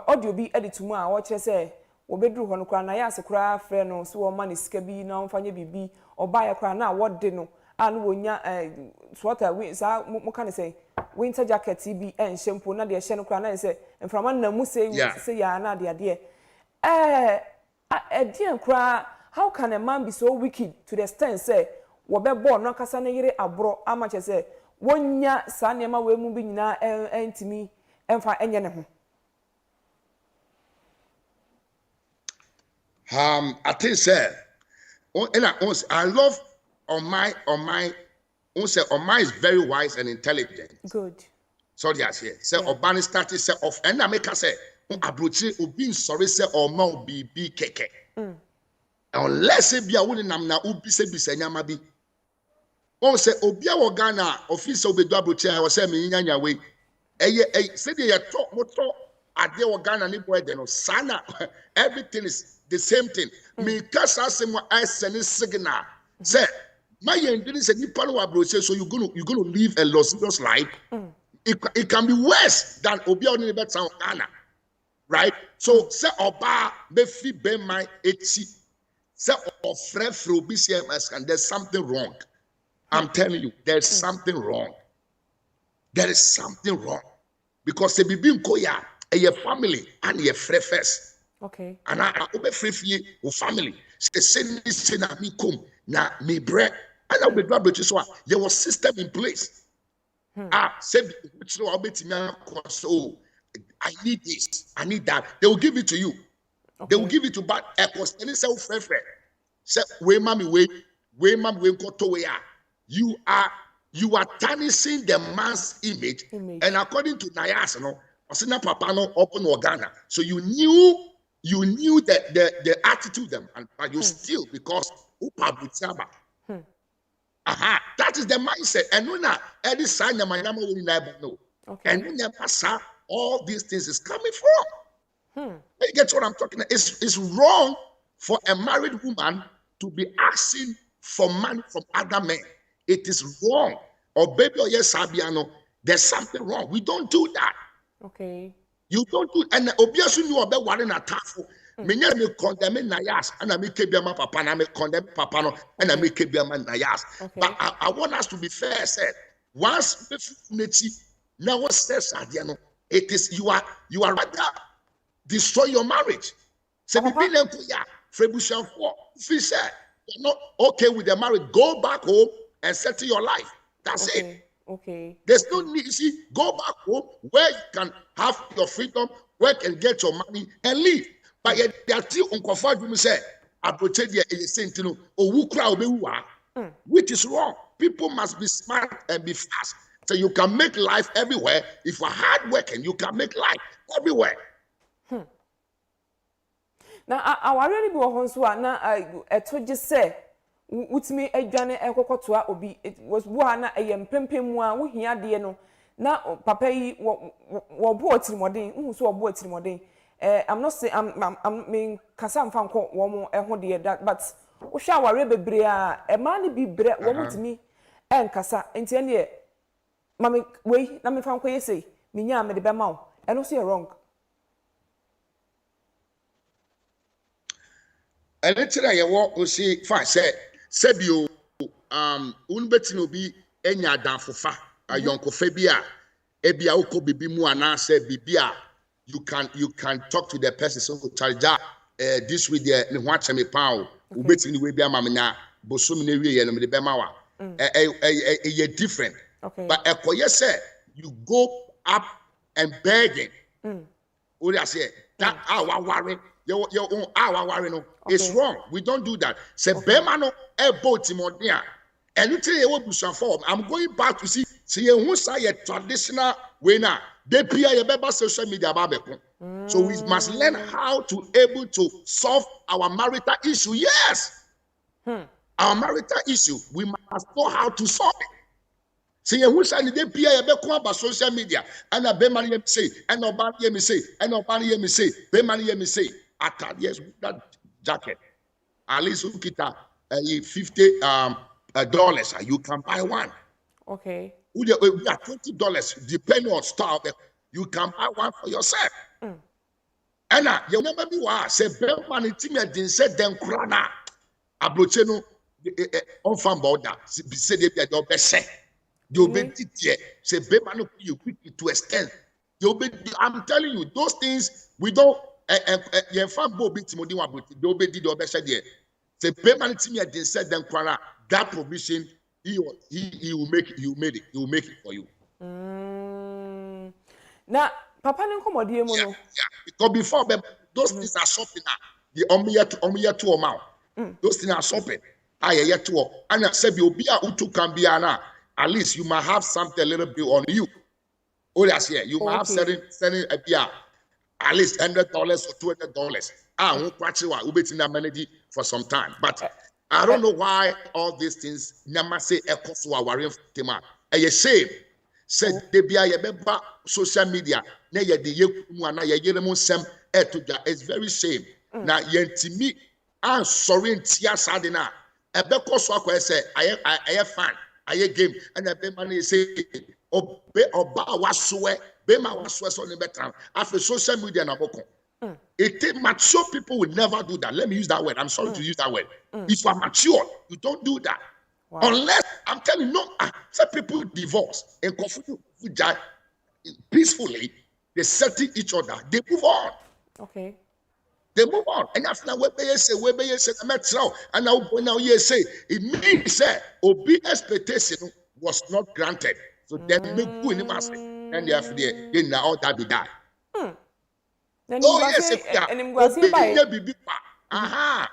audio bi edit mu a wo kire say wo bedru ho no kra na ya se kra frɛ no so wo ma ne sika bi na mfanye bibi oba ye kra na wode no an wonya sweater we sa mo kan say winter jacket bi enhyempo na de hye no kra na say mframa na mu say ya na de Edian kra, how can a man be so wicked to the extent say wobe born no kasa na yire abro amache say wonya sa nema we mu bi nyina entimi emfa enye ne ho. I think say I love on my is very wise and intelligent. Good. So they are here. Say Obani started say off and I make us say abrochi obi sorry say or ma obi keke. Unless it be a woman na ubi se bi nyama bi. Oh say obi a Ghana office obi do abrochi I was say me nyanya we. Say they talk moto ade Ghana ni boy de no sana everything is the same thing. Me kasa say mo I send signal. Say my ending say nipa no abrochi so you going to live a luxurious life. It can be worse than obi on the better Ghana, right? So say oba be fi be my eti say ofre fro bi CMS and there's something wrong. I'm telling you, there's something wrong. There is something wrong because the bibi nkoya a family and your friend first. Okay. And I obe free for family. Say na me come na me bread and I be do so there was system in place. Say so I need this, I need that. They will give it to you. Okay. They will give it to bad echoes. Any self friend. Say we mommy go to where you are tarnishing the man's image. And according to Nayas, Osina Papa no open Ghana. So you knew that the attitude them, but you still because that is the mindset. And when any sign of my number will no. And when all these things is coming from. You get what I'm talking about? It's wrong for a married woman to be asking for money from other men. It is wrong. Or baby or yes, Sabiano, there's something wrong. We don't do that. Okay. You don't do, and obviously you are better one in a tough. Me condemn Nayas and I make Kebiama Papa and I make condemn Papa no and I make Kebiama Nayas. But I want us to be fair. Said once now what says Adiano, it is you are rather destroy your marriage. Say Frebushan Fisher, you're not okay with the marriage. Go back home and settle your life. That's it. Okay. There's no need. You see, go back home where you can have your freedom, where you can get your money and leave. But yet, there are still unqualified women say, which is wrong. People must be smart and be fast. So you can make life everywhere. If you're hard working, you can make life everywhere. Now, I really be on so now. I told you say, with me a journey a cocoa obi. It was one a yam pimpim one who here dear no. Now, Papa, what bought him modern, who saw bought him modern. I'm not saying I'm mean Cassam found one more dear that, but we shall worry brea a man be bread one with me and Cassa and 10 year. Mammy, wait, let me find what you say. Minya made the bemau, and don't see wrong. And let's say I walk or say, fine, said you, unbetting be any adam for fa, a yonko fabia, ebia oko bibi muana said bibia. You can talk to the person so charja this with the watch me pound ubeti ni we bia mamina bosom na wie ye no me be mawa different. But ekoye say you go up and begging what I say that our worry your worry no it's wrong. We don't do that. Say bema no e boatimodia anything you want to form. I'm going back to see who say a traditional way now. They peer your social media babeko. So we must learn how to able to solve our marital issue. Yes. Our marital issue, we must know how to solve it. See who say they peer your about social media and a be money say and nobody me say and nobody me say be money me say at yes that jacket. At least you get $50 you can buy one. Okay. We are $20 depending on style. You can buy one for yourself. And you remember me why say Belman didn't say them crana abrocheno on fan border. Say they be the best. You'll be say Belman you quick to extend. You'll be I'm telling you those things we don't fan bo bit modi wa bot. You'll be the best there. Say Belman didn't say them crana that provision. He will make it. He will make it for you. Now, Papa didn't come yeah. Because before those things are shopping now. The omiya to amount. Those things are shopping. Yet to and I said you be a utu can be at least you might have something a little bit on you. Oh, yes, yeah. You might have selling a beer at least $100 or $200. Won't catch you in that money for some time. But I don't know why all these things never say echo to our tema. A shame. Said they be a social media. It's very shame. Now, yentimi, I'm sorry, Tia Sadina. A beko swako say, I fan, I game, and a bemani say, Oba waswe, Bema waswe on the better. After social media, Naboko. It mature people will never do that. Let me use that word. I'm sorry to use that word. If you are mature, you don't do that. Wow. Unless I'm telling you, no, some people divorce and peacefully, they settle each other, they move on. Okay. They move on. And after that, what they say, and now you say, it means that obi expectation was not granted. So then make good in the and after they now all that be that. Oh yes, aha.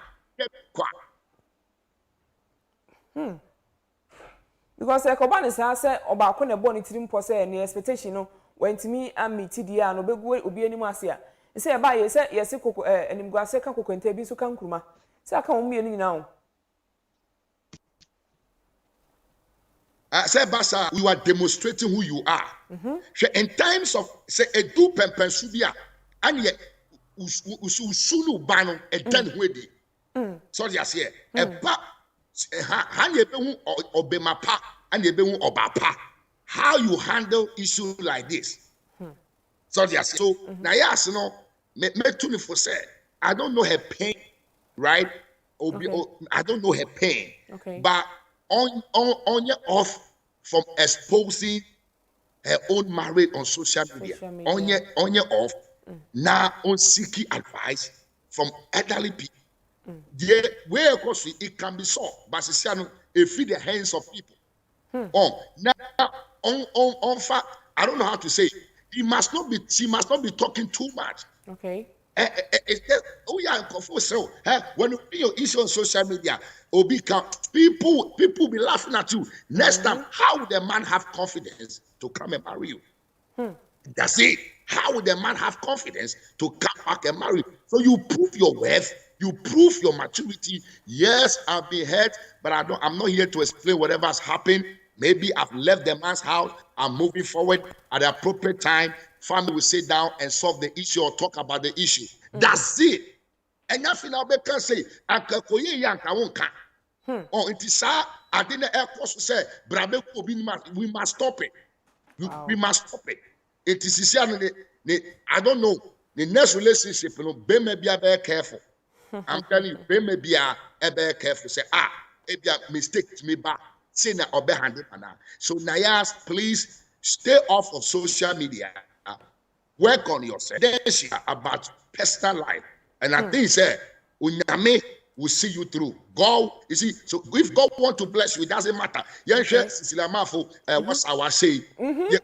Because Ekobani say obako na born itirim po say any expectation no wentimi amiti dia no begu obi anim ase a say ba ye say yes koko enimguase ka kokonta bi so kan kuruma say aka wo mienu nyina wo say basa we were demonstrating who you are. In times of say edu pempensu bia and ye usulu banu edan hwedi so they say eba han ye be hu obemapa and ye be hu obapa how you handle issue like this. So they say so Nayas no me to me for say I don't know her pain, right? I don't know her pain. But on your off from exposing her own marriage on social media. On your off now on seeking advice from elderly people. Yeah, where of course it can be solved, but it feed the hands of people. Now on fact, I don't know how to say it. She must not be talking too much. Okay. It's just, yeah, confused. So, when you put your issue on social media, people be laughing at you. Next time, how would the man have confidence to come and marry you? That's it. How would the man have confidence to come back and marry you? So you prove your worth, you prove your maturity. Yes, I've been hurt, but I'm not here to explain whatever has happened. Maybe I've left the man's house. I'm moving forward at the appropriate time. Family will sit down and solve the issue or talk about the issue. That's it. And nothing I can say. Oh, it is sad. I didn't air force to say, we must stop it. We must stop it. It is I don't know. The next relationship, be may be very careful. I'm telling you, be may be very careful. Say, if you mistake to me back. So Nayas, please stay off of social media. Work on yourself. Then about personal life. And I think Unyame will see you through. God, you see, so if God want to bless you, it doesn't matter. What's our say? And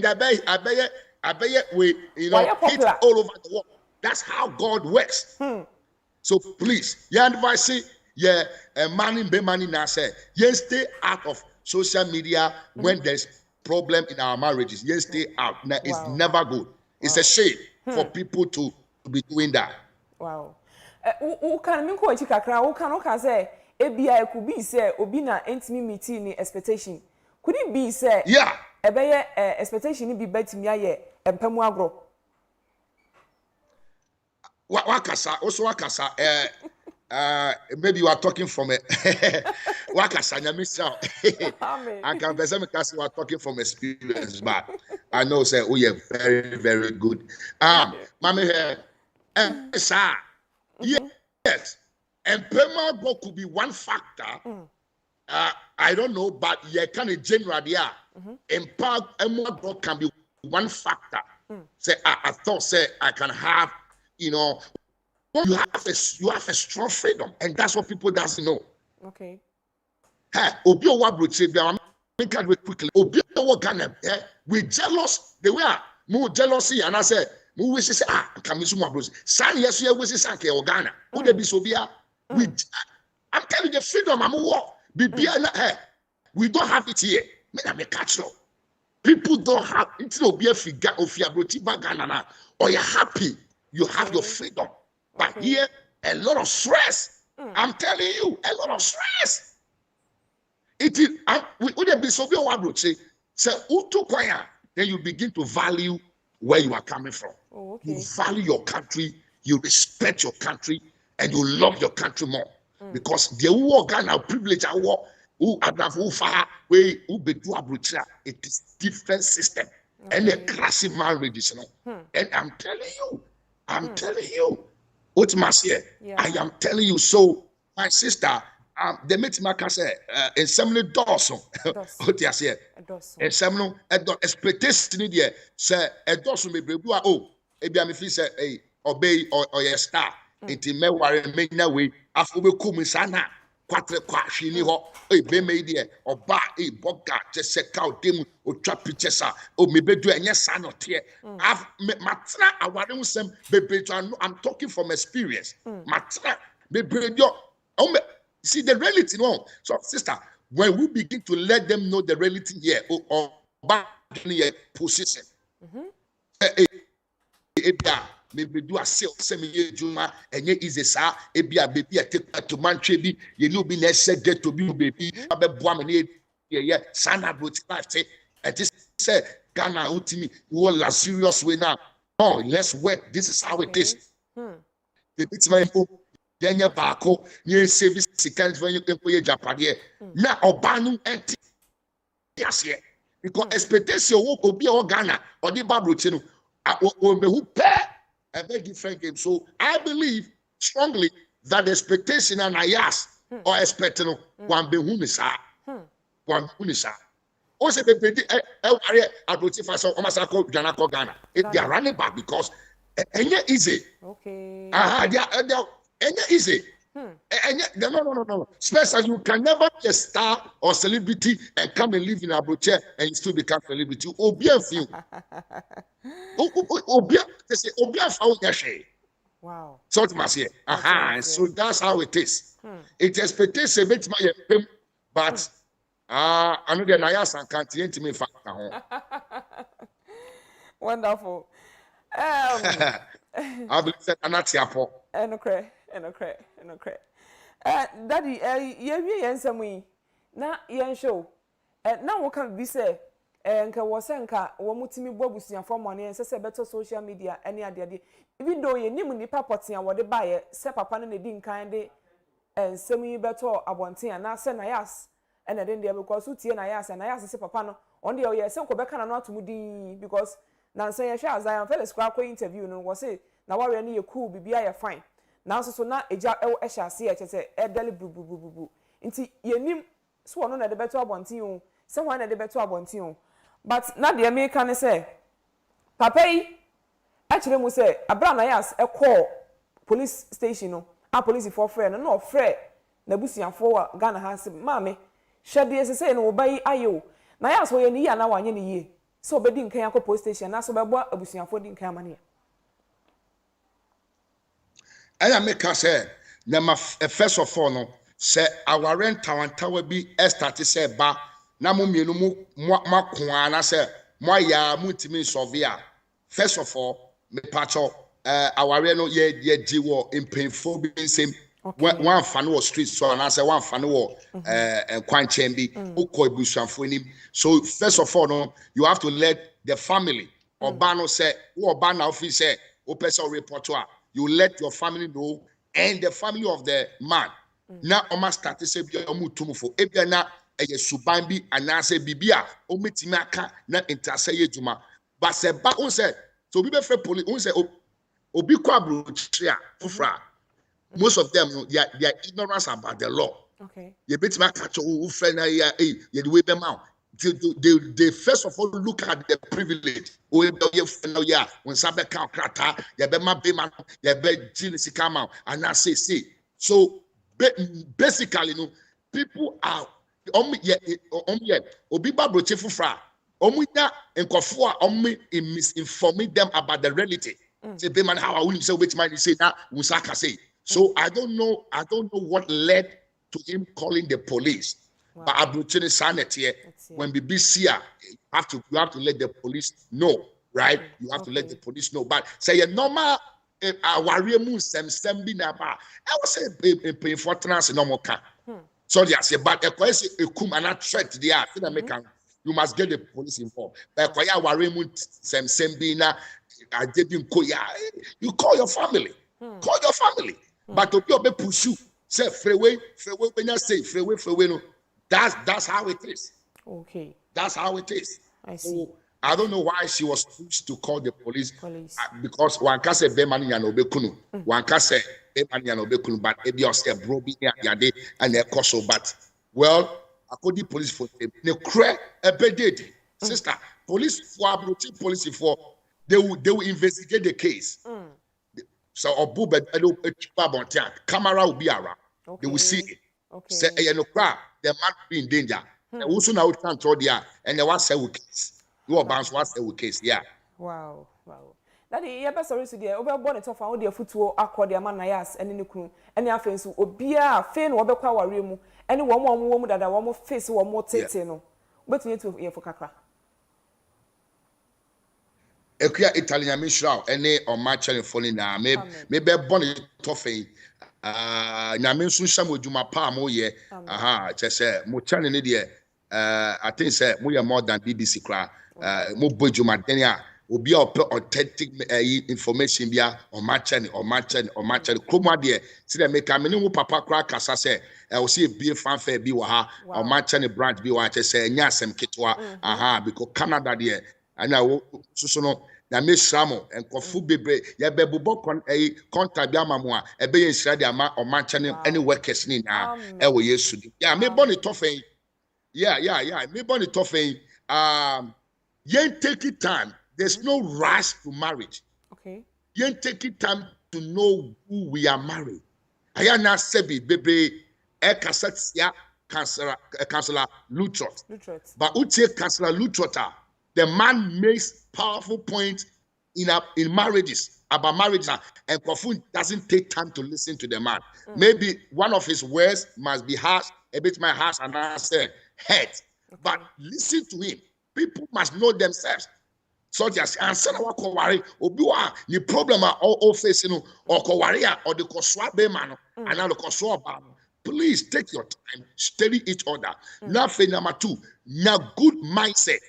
I bet we hit all over the world. That's how God works. So please, your advice. Yeah, money now say, yes, stay out of social media when there's problem in our marriages. Yes, stay out. Now it's never good. It's a shame for people to be doing that. Wow. Can me ko chikakra wo kan say ebia e could be say obi na intimi meeting ni expectation. Could it be say yeah ebeye expectation ni bi betimi aye empemu agro. Wakasa maybe you are talking from a Wakasanya Mr. I can say you are talking from experience, but I know say oh yeah, very, very good. Mommy yes. And Pema could be one factor. I don't know, but yeah, kind of general yeah. Empower can be one factor. Say I thought say I can have, you have a strong freedom, and that's what people doesn't know. Okay. Obio wa make it quickly. Obio wa Ghana. We jealous. They were more jealousy, and I said, "We wish say can we some bros? San yes we wish say ke Ghana. Who they be so bia? I'm telling you, the freedom I'm war. We don't have it here. Me na me catch no. People don't have it's no be a figure of your Ghana or you're happy. You have your freedom. But here, a lot of stress. I'm telling you, a lot of stress. It is would be so be one say then you begin to value where you are coming from. You value your country, you respect your country, and you love your country more. Because the war Ghana privilege I war who far way who be do abroad, it is different system and a classic marriage, and I'm telling you, what must here? I am telling you. So my sister, the metimaka say in some doors, what you say? In some expectation there say a dozen may be ebi am fi say obey or your star. Inti me worry me na we afu be kum sana kwatre kwa hwini ho be me there oba boga je se ka dem otwa pictures o me bedu enye sanote matna aware nsem bebedu. I'm talking from experience. Matna bebedu see the reality no. So sister, when we begin to let them know the reality here or back position maybe do a sale semi juma and ye is a sa ebia baby a take to mantre bi ye no be necessary get to be baby abeboa me ye sana bro life say and this say Ghana ultimate you all a serious way now. Oh, let's work. This is how it is. The bit my then your barco near service seconds when you can put your Japan here. Now obanu empty yes here because expectation will be all Ghana or the Bible channel. Who pair a very different game. So I believe strongly that the expectation and Nayas or expecting one be hunisa. One hunisa. Also, the approach for some Omasako Janako Ghana. They are running back because any easy. Okay. Any easy. No. Especially you can never be a star or celebrity and come and live in Abuja and you still become celebrity. Obia few. Obia found your share. Wow. So it must here. So that's how it is. It expectation makes my but I know the Nayas and can't me fact. Wonderful. I believe that I'm not here for. Okay. Daddy, ye ensam yi na yen show. Na wo kan bi say nka wo se nka wo mutimi bobusia for money en se beto social media any ade even though ye nim nipa potia wo de baye se papa no na di nkan de ensam yi beto abonten na se Nayas na den there because utie Nayas se papa no on de ye se nko be kana no atum din because na nse ye hwa Zion Felix kwa interview no wo say na warrior ne ye cool bibia ye fine. Now so na eja ehya se ye edeli bubububu nti yenim so wono na de beto abonten o se ho na de beto abonten o but na de me kan say papa yi a kire mu say abra Nayas call police station no a police for friend no frɛ na busuafo wa Ghana ha se maame hwede se say no obai ayo Nayas wo ye ni ya na wanye ni ye so obedi nkan akɔ police station na so bɛbɔ abusuafo di nkan amane. I make us say, first of all, no, say our rent tawantawa be started say ba na mo mienu mo makwana say mo ya mutimi sovia. First of all, me pacho our no ye jiwo impinfo be same one fan was street so and I say one fan was kwanchen bi ukoi busanfo nim. So first of all, no, you have to let the family Obano say who Obana office say o person report to her. You let your family know and the family of the man. Now, Oma started say be omu tumufo. Ebia na eye subambi anase bibia ometimaka na interse juma. But se ba on say so be free police on say obi kwa brotria fufra. Most of them they are ignorance about the law. Okay. You betima catch who friend na ya the way them out. They first of all look at the privilege. When Sabe count krata, you be my bema, you be jealousy come out, and I say, so basically, no people are Obiba brochefu fra, Omuya and Kofua misinforming them about the reality. Say, be man, how I will say which man you say that Usaka say. So I don't know what led to him calling the police. But abrochene sanity when BBC you have to let the police know, right? You have to let the police know. But say a normal warrior moon sem bi na ba. I was say pay for trans normal can. So they say, but a question a kum and a threat there. You must get the police involved. But kwaya warrior moon sem bi na I didn't call you call your family. Call your family. But to be push you. Say freeway when you say freeway no. That's how it is. Okay. That's how it is. I see. So, I don't know why she was pushed to call the police. Because one can say be mani and obekunu. One can say be mani and obekunu, but ebi ose brobi yade and the koso. But well, according police for them, they cry a beded sister. Police for abroad police for they will investigate the case. So obu camera will be around. They will see it. Say the man be in danger. Also now can't throw there and they want to case. You are bound to say case, yeah. Wow. That the year sorry to the over bonnet of our dear football accord the man Nayas and in the crew and the offense will be a fain or power room and one more woman that I want more face or more taking. But you need to hear for Kakra. Ekia Italian Mishra, any or my channel falling now, maybe bonnet toffee. Nyamin Susham with Juma Palm, oh, yeah. Just say, Muchan in India. I think, say, we are more than BBC cry. Mubu Juma Denia will be authentic information via on my channel. Kuma dear, see them make a minimum papa crack as I say. I will see a beer fanfare be waha or my channel branch be what I say, Yasem Kitwa, because Canada dear. And I will so na me sramo enkofu bebre ye bebubo contact bia mamwa e be yen sra dia ma o man channel any workers ni na e wo yesu yeah me born it off yeah me born it off yen take it time. There's no rush to marriage. Okay, yen take it time to know who we are married. Aya na sebi bebre e cassette ya counselor Lutrot but uche counselor Lutrota. The man makes powerful points in marriages about marriage, and Kwaku doesn't take time to listen to the man. Maybe one of his words must be harsh, a bit my harsh, and I say hurt. But listen to him. People must know themselves. So just answer our kowari, obiwa the problem are all facing or kowaria or the koswa be man and now the koswa ban. Please take your time, study each other. Nothing number two, now good mindset.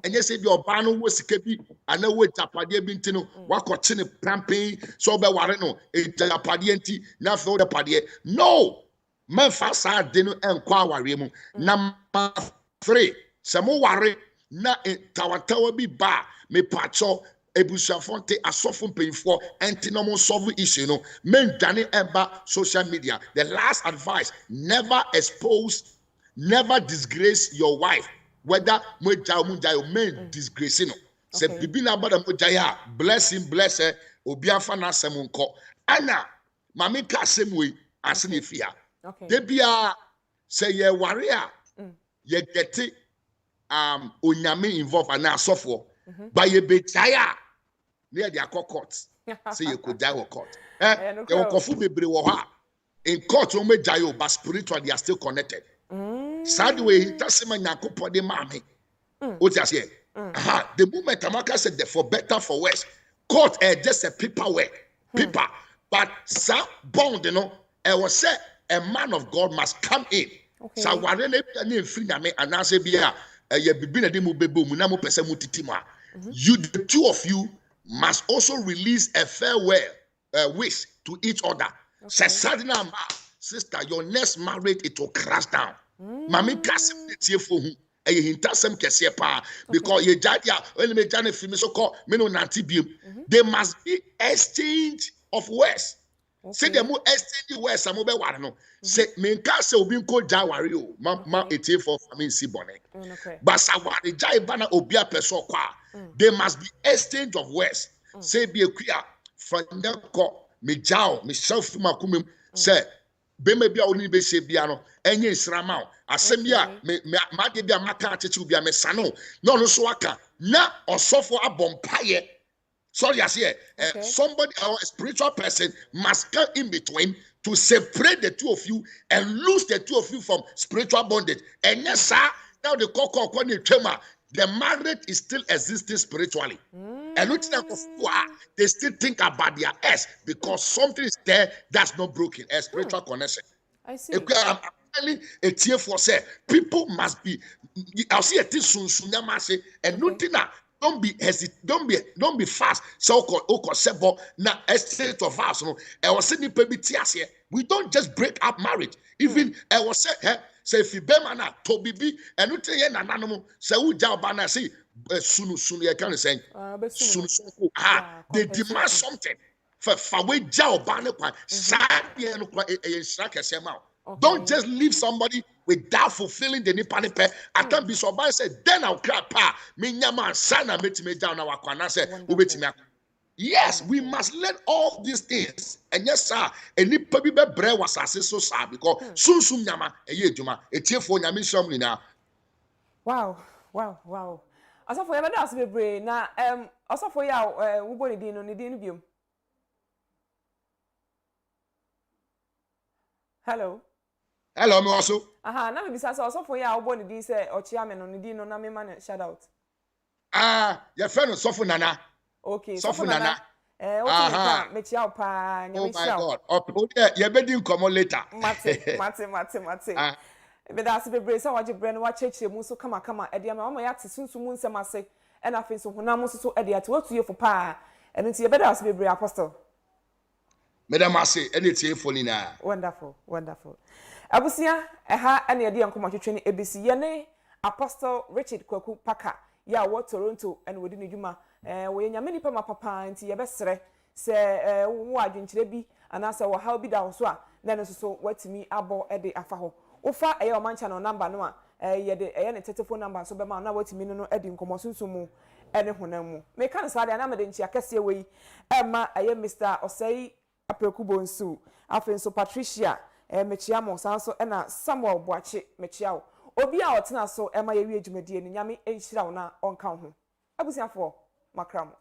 And yes, if your bano was kepi, and no way tapadi bintino, wakotine pramping, so be wareno, a tapadienti, not for the padie. No, man fasa deno and quawarimu. Number three, Samo ware, na tawa be bar, me pacho, ebusa fonte, a soften paying for, antinomo solve issue, no, men dani eba social media. The last advice, never expose, never disgrace your wife. Whether mujaya men disgracing. Say bibina bada mujaya bless him, bless her, obiafa na semunko. Anna, mami ka semwe asini fear. Debia say ye warrior, ye get onyame involved and now suffer. But ye betaya near their court. Say you could die or court. You will confu be in court, but spiritual they are still connected. Sad way, he does him and Yakupo de Mammy. What you say? The moment Amaka said that for better, for worse, court just a paperwork, paper. But some bond, you know, I was said a man of God must come in. So I really free me and I say, Bia, you been a demo bebu, Munamo Pesamutitima. You, the two of you, must also release a farewell wish to each other. Say, Sadina, sister, your next marriage, it will crash down. Mami kasim de tie fo hu e hintasem kese pa because ye jadia when me jane fi me so call me no nanti biem. There must be exchange of words. Say dem mo exchange words am be ware no say me nka say obi nko ja ware o ma etie for family si bone but sa ware jai bana obi apeso kwa there must be exchange of words. Say be akua fanya ko me jao me self makumem say be me bia oni be se bia no enye nsrama o asem bia me ma de bia maka acheche bia me sano no no so aka na osofo abompaye. Sorry I say somebody or a spiritual person must come in between to separate the two of you and lose the two of you from spiritual bondage. And yes, sir, now the the marriage is still existing spiritually. And they still think about their S because something is there that's not broken, a spiritual connection. I see. I'm telling a tear for say people must be. I'll see a thing soon, and nothing now. Don't be hesitant. Don't be fast. So sebo na estate of us. No, I was saying here. We don't just break up marriage. Even I was saying, say if you be mana to be and you tell you na nanomo say who job bana say sunu you can say sunu they demand something for we job bana kwa sad no kwa don't just leave somebody without fulfilling the nipa. I can't be so bad. Say then I'll cry pa me nyama sana meti me down our kwana say ubeti. Yes, we must learn all these things. And yes, sir, and nipa bi be bre was so sad because sum nyama eye djuma etie fo nyame sham ni na. Wow. Asafo ya beda asbe bre na asafo ya wo bo ni din no biom. Hello, me also. Na me bisa so sofo ya obo ni di say ochia me no ni di no na me man shout out. Your friend sofo nana. Okay, sofo nana. O ti me chia pa nya me chia. Oh my God. You be din come later. Mate. Be da se bebre say waje bre no wa chechire mu so kama e dia me o ya te sunsu mu nsem ase e na fe so honam so e dia te watu ye fo pa. E no ti ye be da se bebre apostle. Madam Ase, anything for Nina. Wonderful. Abusia, and the idea of training ABC. Yene, Apostle Richard Kwaku Paka, what Toronto and within the Juma. We many pama papa and tia bestre, say, what in Chilebi, and answer how be down swa, then so what to me abo ede afaho. Ofa a mancha no number no, a telephone number, so be man now what to me no edding commosumu, and honemu. Make kind of sad and I'm a Cassia way. Emma, I am Mr. Osei. Aprekubo nsu afen so Patricia mechiamo sanso na Samuel Boache mechiao obi a otena so ema ye wi adwumadie ni nyame enhyira wo na onka ho abusiafo makramo